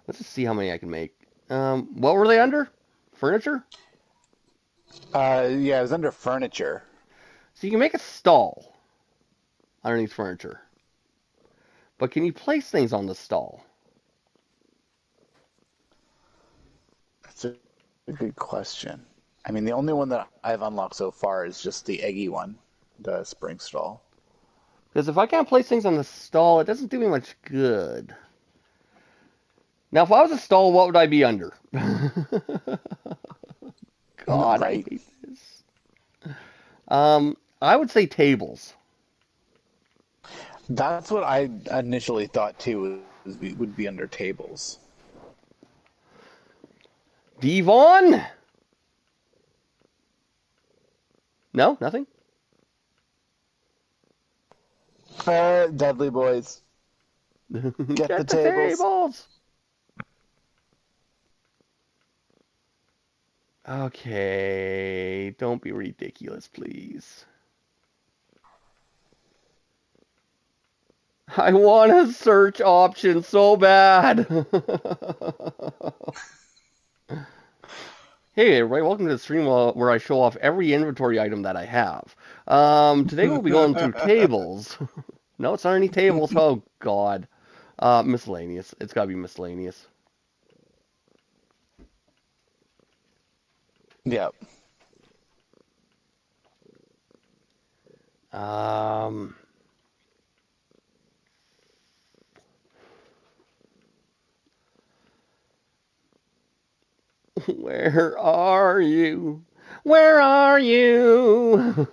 let's just see how many I can make. What were they under? Furniture. Yeah, it was under furniture. So you can make a stall underneath furniture, but can you place things on the stall? That's a good question. I mean, the only one that I've unlocked so far is just the eggy one, the spring stall. Because if I can't place things on the stall, it doesn't do me much good. Now, if I was a stall, what would I be under? God, I Right. hate this. I would say tables. That's what I initially thought too. Would be under tables. Devon? No, nothing. Dudley boys, get the Get the tables. tables. Okay, don't be ridiculous, please. I want a search option so bad. Hey, everybody, welcome to the stream where I show off every inventory item that I have. Today we'll be going through tables. No, it's not any tables. Oh, God. Miscellaneous. It's gotta be miscellaneous. Yep. Um, where are you? Where are you?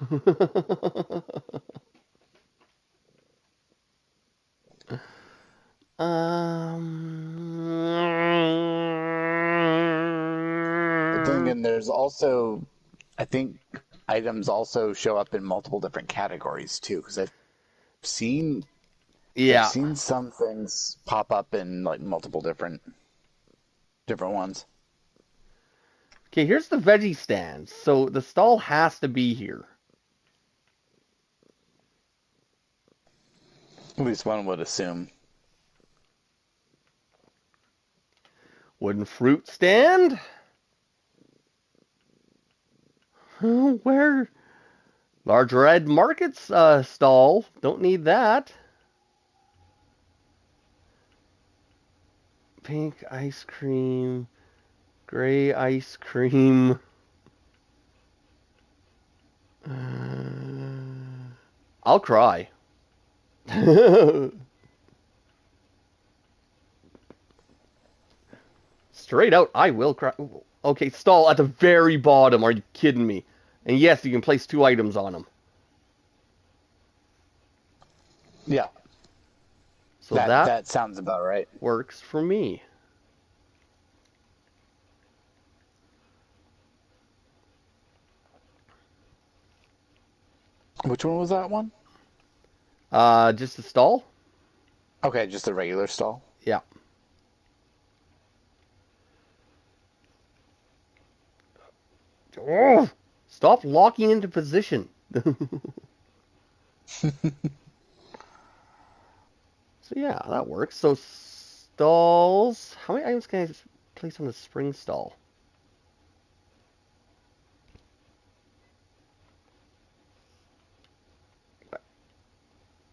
But then um, again, there's also, I think items also show up in multiple different categories too, because seen I've yeah. seen some things pop up in like multiple different ones. Okay, here's the veggie stand. So the stall has to be here. At least one would assume. Wooden fruit stand? Where? Large red markets stall. Don't need that. pink ice cream, gray ice cream. I'll cry. Straight out, I will cry. Okay, stall at the very bottom. Are you kidding me? And yes, you can place 2 items on them. Yeah, So that that that sounds about right. works for me. Which one was that one? Just the stall? Okay, just a regular stall. Yeah. Oh, stop locking into position. So yeah, that works. So stalls. How many items can I place on the spring stall?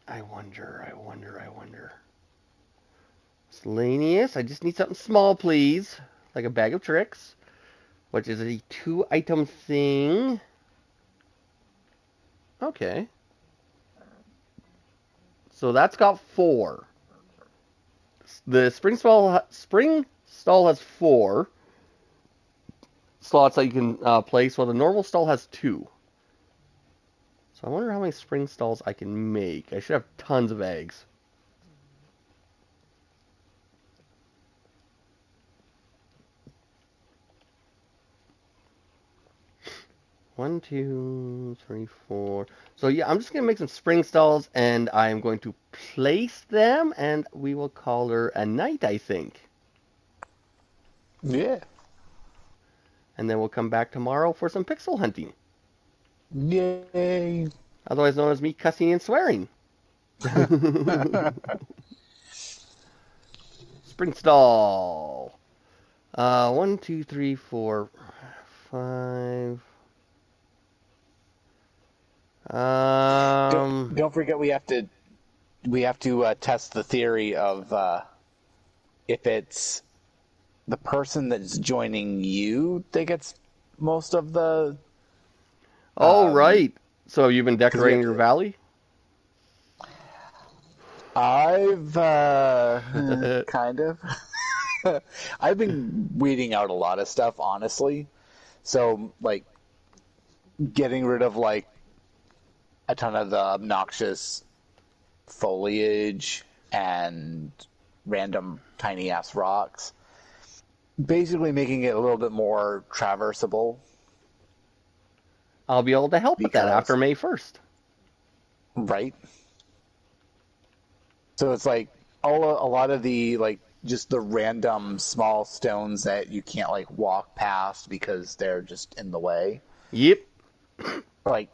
I wonder. I wonder. I wonder. Miscellaneous. I just need something small, please. Like a bag of tricks, which is a 2 item thing. Okay. So that's got 4. The spring stall has 4 slots that you can place, while the normal stall has 2. So I wonder how many spring stalls I can make. I should have tons of eggs. One, two, three, 4. So yeah, I'm just gonna make some spring stalls, and I'm going to place them, and we will call her a night, I think. Yeah. And then we'll come back tomorrow for some pixel hunting, Yay. otherwise known as me cussing and swearing. Spring stall. One, two, three, 4, 5. don't, Um. don't forget we have to test the theory of if it's the person that's joining you that gets most of the Oh um right. So you've been because we decorating have your to. valley? I've kind of. I've been weeding out a lot of stuff, honestly. So like getting rid of like a ton of the obnoxious foliage and random tiny ass rocks. Basically making it a little bit more traversable I'll be able to help with that after because May 1st. right. So it's like a lot of the like just the random small stones that you can't like walk past because they're just in the way. Yep. Like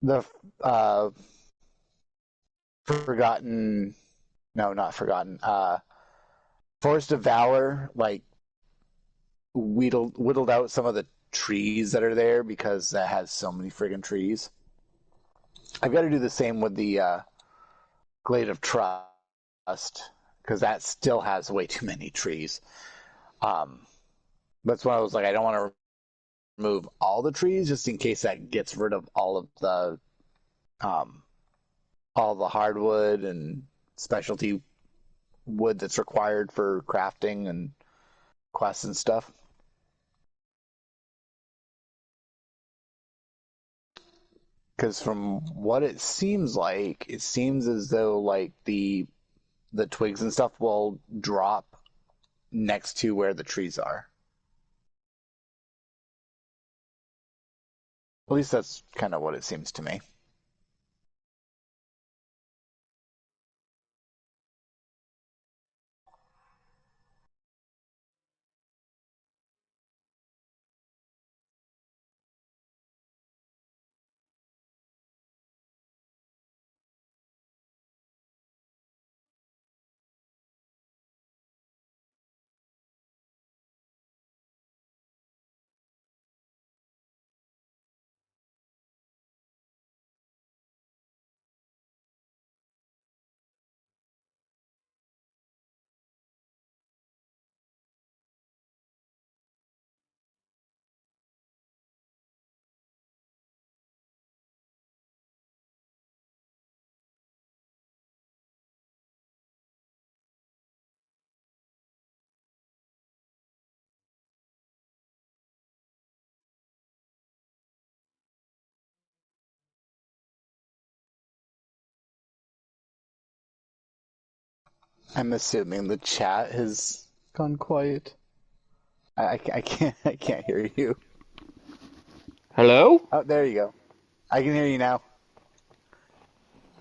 the forgotten, no, not forgotten. Forest of Valor, like whittled out some of the trees that are there because that has so many friggin' trees. I've got to do the same with the Glade of Trust because that still has way too many trees. Um, that's why I was like, I don't want to remove all the trees just in case that gets rid of um, all the hardwood and specialty wood that's required for crafting and quests and stuff. Because from what it seems as though like the twigs and stuff will drop next to where the trees are. At least that's kind of what it seems to me. I'm assuming the chat has gone quiet. I can't hear you. Hello? Oh, there you go. I can hear you now.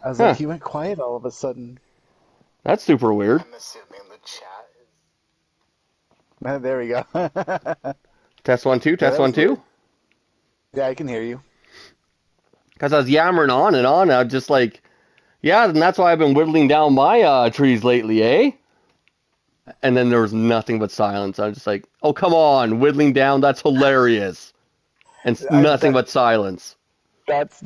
I was Huh. like, you went quiet all of a sudden. That's super weird. I'm assuming the chat is. There we go. Yeah, Test one, two, test that one, was two. weird. Yeah, I can hear you. Because I was yammering on and on. I was just like, yeah, and that's why I've been whittling down my trees lately, eh? And then there was nothing but silence. I was just like, oh, come on, whittling down, that's hilarious. And I nothing that but silence. that's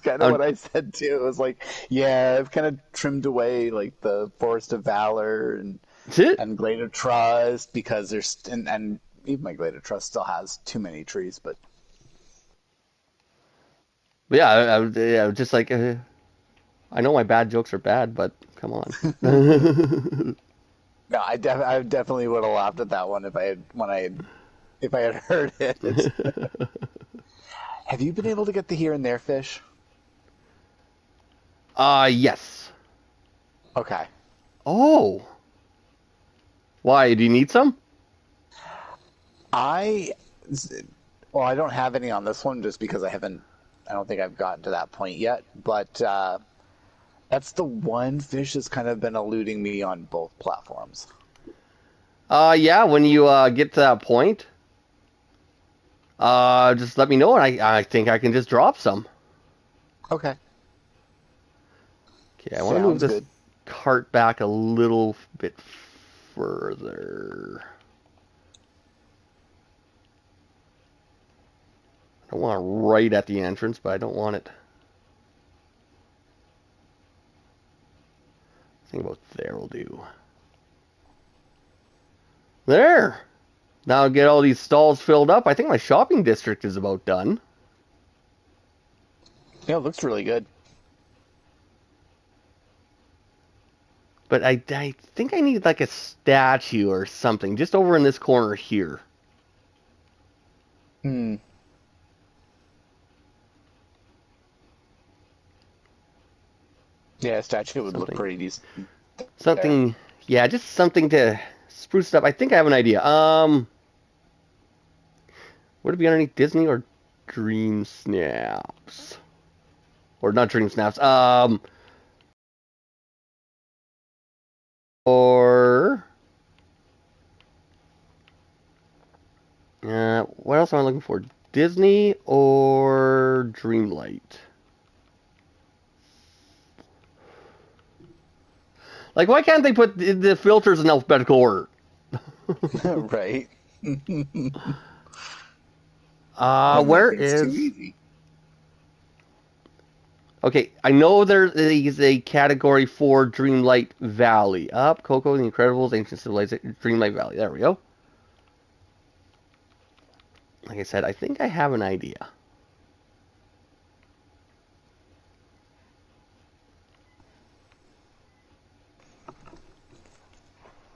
kind of I'm, what I said too. It was like, yeah, I've kind of trimmed away like the Forest of Valor that's it. and Glade of Trust because there's and even my Glade of Trust still has too many trees, but But yeah, I was just like, I know my bad jokes are bad, but come on. no, I definitely would have laughed at that one if I had heard it. Have you been able to get the here and there fish? Yes. Okay. Oh, why? Do you need some? I well, I don't have any on this one just because I don't think I've gotten to that point yet, but that's the one fish that's kind of been eluding me on both platforms. Yeah, when you get to that point, just let me know, and I think I can just drop some. Okay. Okay, I want to move Sounds this good. cart back a little bit further. I don't want it right at the entrance, but I don't want it. I think about there will do. There! Now I'll get all these stalls filled up. I think my shopping district is about done. Yeah, it looks really good. But I think I need like a statue or something just over in this corner here. Hmm. Yeah, a statue would look Something. pretty decent there. Something, yeah, just something to spruce it up. I think I have an idea. Would it be underneath Disney or Dream Snaps? Or not Dream Snaps. Or what else am I looking for? Disney or Dreamlight? Like, why can't they put the filters in alphabetical order? Right. That make Where things too is? easy. Okay, I know there is a category for Dreamlight Valley. Up, Coco, The Incredibles, Ancient Civilization, Dreamlight Valley. There we go. Like I said, I think I have an idea.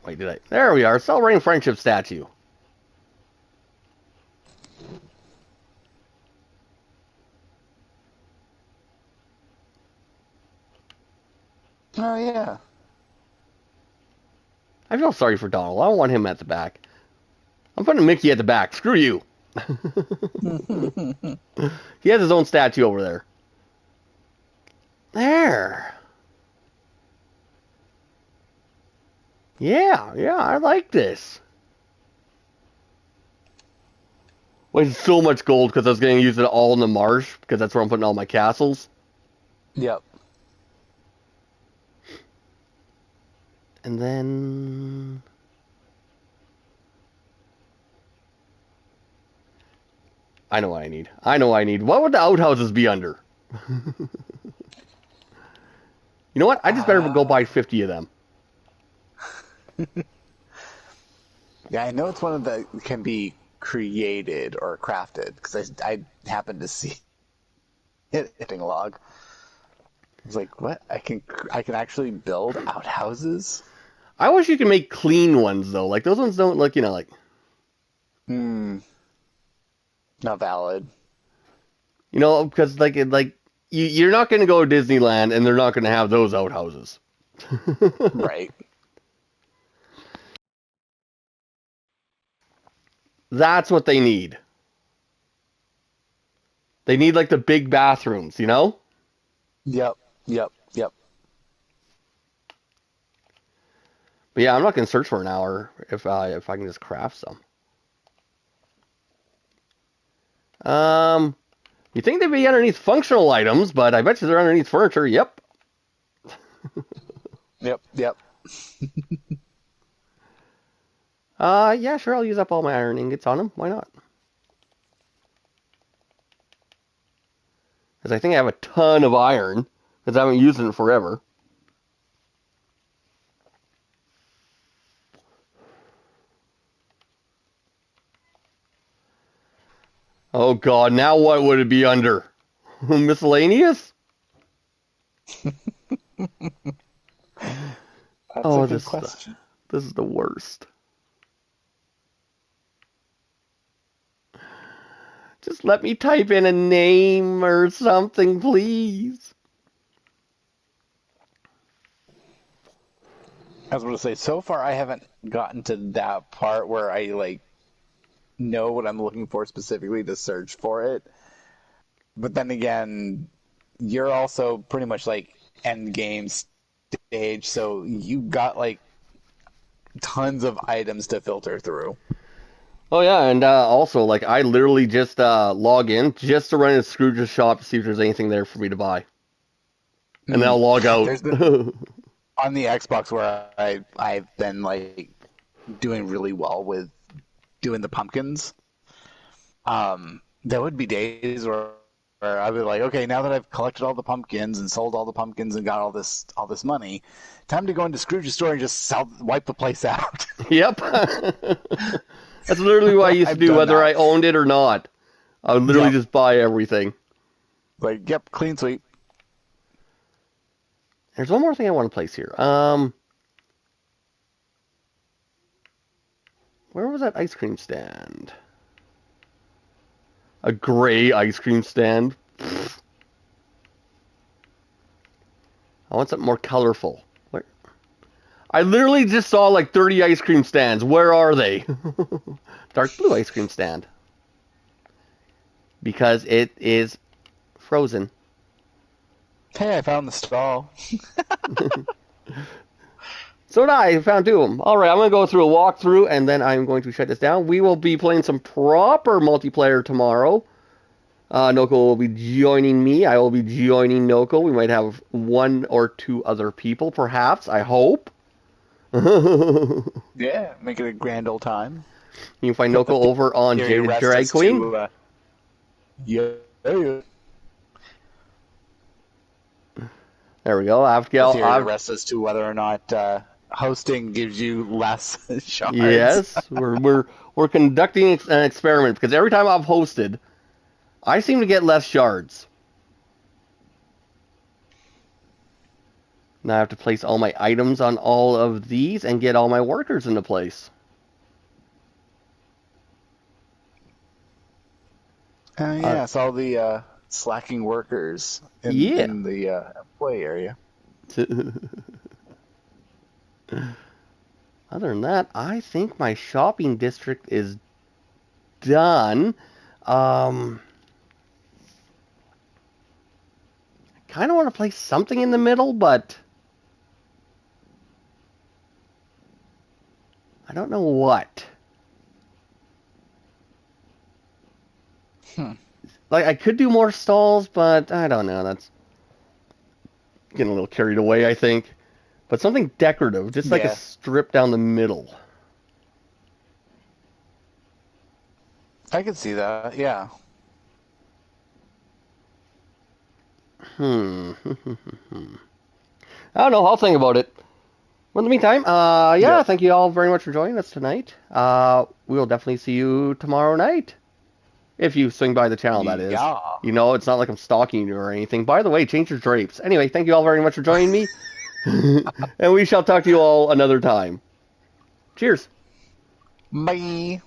Wait, did I? There we are. Celebrating Friendship statue. Oh yeah. I feel sorry for Donald. I don't want him at the back. I'm putting Mickey at the back. Screw you. He has his own statue over there. There. Yeah, yeah, I like this. Wasted so much gold because I was going to use it all in the marsh because that's where I'm putting all my castles. Yep. And then I know what I need. I know what I need. What would the outhouses be under? You know what? I just better go buy Uh, 50 of them. yeah, I know it's one of the can be created or crafted because I happened to see it hitting a log. I was like, what? I can actually build outhouses? I wish you could make clean ones though. Like those ones don't look, like Hmm. Not valid. because you're not going to go to Disneyland and they're not going to have those outhouses. Right. That's what they need. They need like the big bathrooms, you know? Yep, yep, yep. But yeah, I'm not gonna search for an hour if I can just craft some. Um, you think they'd be underneath functional items, but I bet you they're underneath furniture. Yep. Yep, yep. Yeah, sure. I'll use up all my iron ingots on them. Why not? Because I think I have a ton of iron because I haven't used it in forever. Oh God! Now what would it be under? Miscellaneous? That's a Oh, good this question. this is the worst. Just let me type in a name or something, please. I was going to say, so far I haven't gotten to that part where I like know what I'm looking for specifically to search for it. But then again, you're also pretty much like end game stage, so you got like tons of items to filter through. Oh yeah, and also like I literally just log in just to run a Scrooge's shop to see if there's anything there for me to buy, and then Mm. I'll log out. There's been on the Xbox where I've been like doing really well with doing the pumpkins. There would be days where I'd be like, okay, now that I've collected all the pumpkins and sold all the pumpkins and got all this money, time to go into Scrooge's store and just wipe the place out. Yep, that's literally what I used to I've do, done whether I that. owned it or not. I would literally Yep. just buy everything. Like, yep, clean sweep. There's one more thing I want to place here. Where was that ice cream stand? A gray ice cream stand. I want something more colorful. Where? I literally just saw like 30 ice cream stands. Where are they? Dark blue ice cream stand. Because it is frozen. Hey, I found the stall. So did I. Found two of them. All right, I'm going to go through a walkthrough, and then I'm going to shut this down. We will be playing some proper multiplayer tomorrow. Noko will be joining me. I will be joining Noko. We might have one or two other people, perhaps. I hope. You Yeah, make it a grand old time. can find Put the Noko over on theory Jaded rest Drag as Queen. to yeah, yeah. There we go. The theory to rest as to whether or not hosting gives you less shards. Yes, we're conducting an experiment because every time I've hosted, I seem to get less shards. Now I have to place all my items on all of these and get all my workers into place. Uh, Yes, all the slacking workers in yeah. the employee area. Other than that, I think my shopping district is done. Um, kind of want to place something in the middle, but I don't know what. Hmm. Like I could do more stalls, but I don't know. That's getting a little carried away, I think. But something decorative, just like a Yeah, strip down the middle. I can see that. Yeah. Hmm. I don't know. I'll think about it. Well, in the meantime, yeah, Yep. thank you all very much for joining us tonight. We will definitely see you tomorrow night. If you swing by the channel, that is. Yeah. You know, it's not like I'm stalking you or anything. By the way, change your drapes. Anyway, thank you all very much for joining me. And we shall talk to you all another time. Cheers. Bye.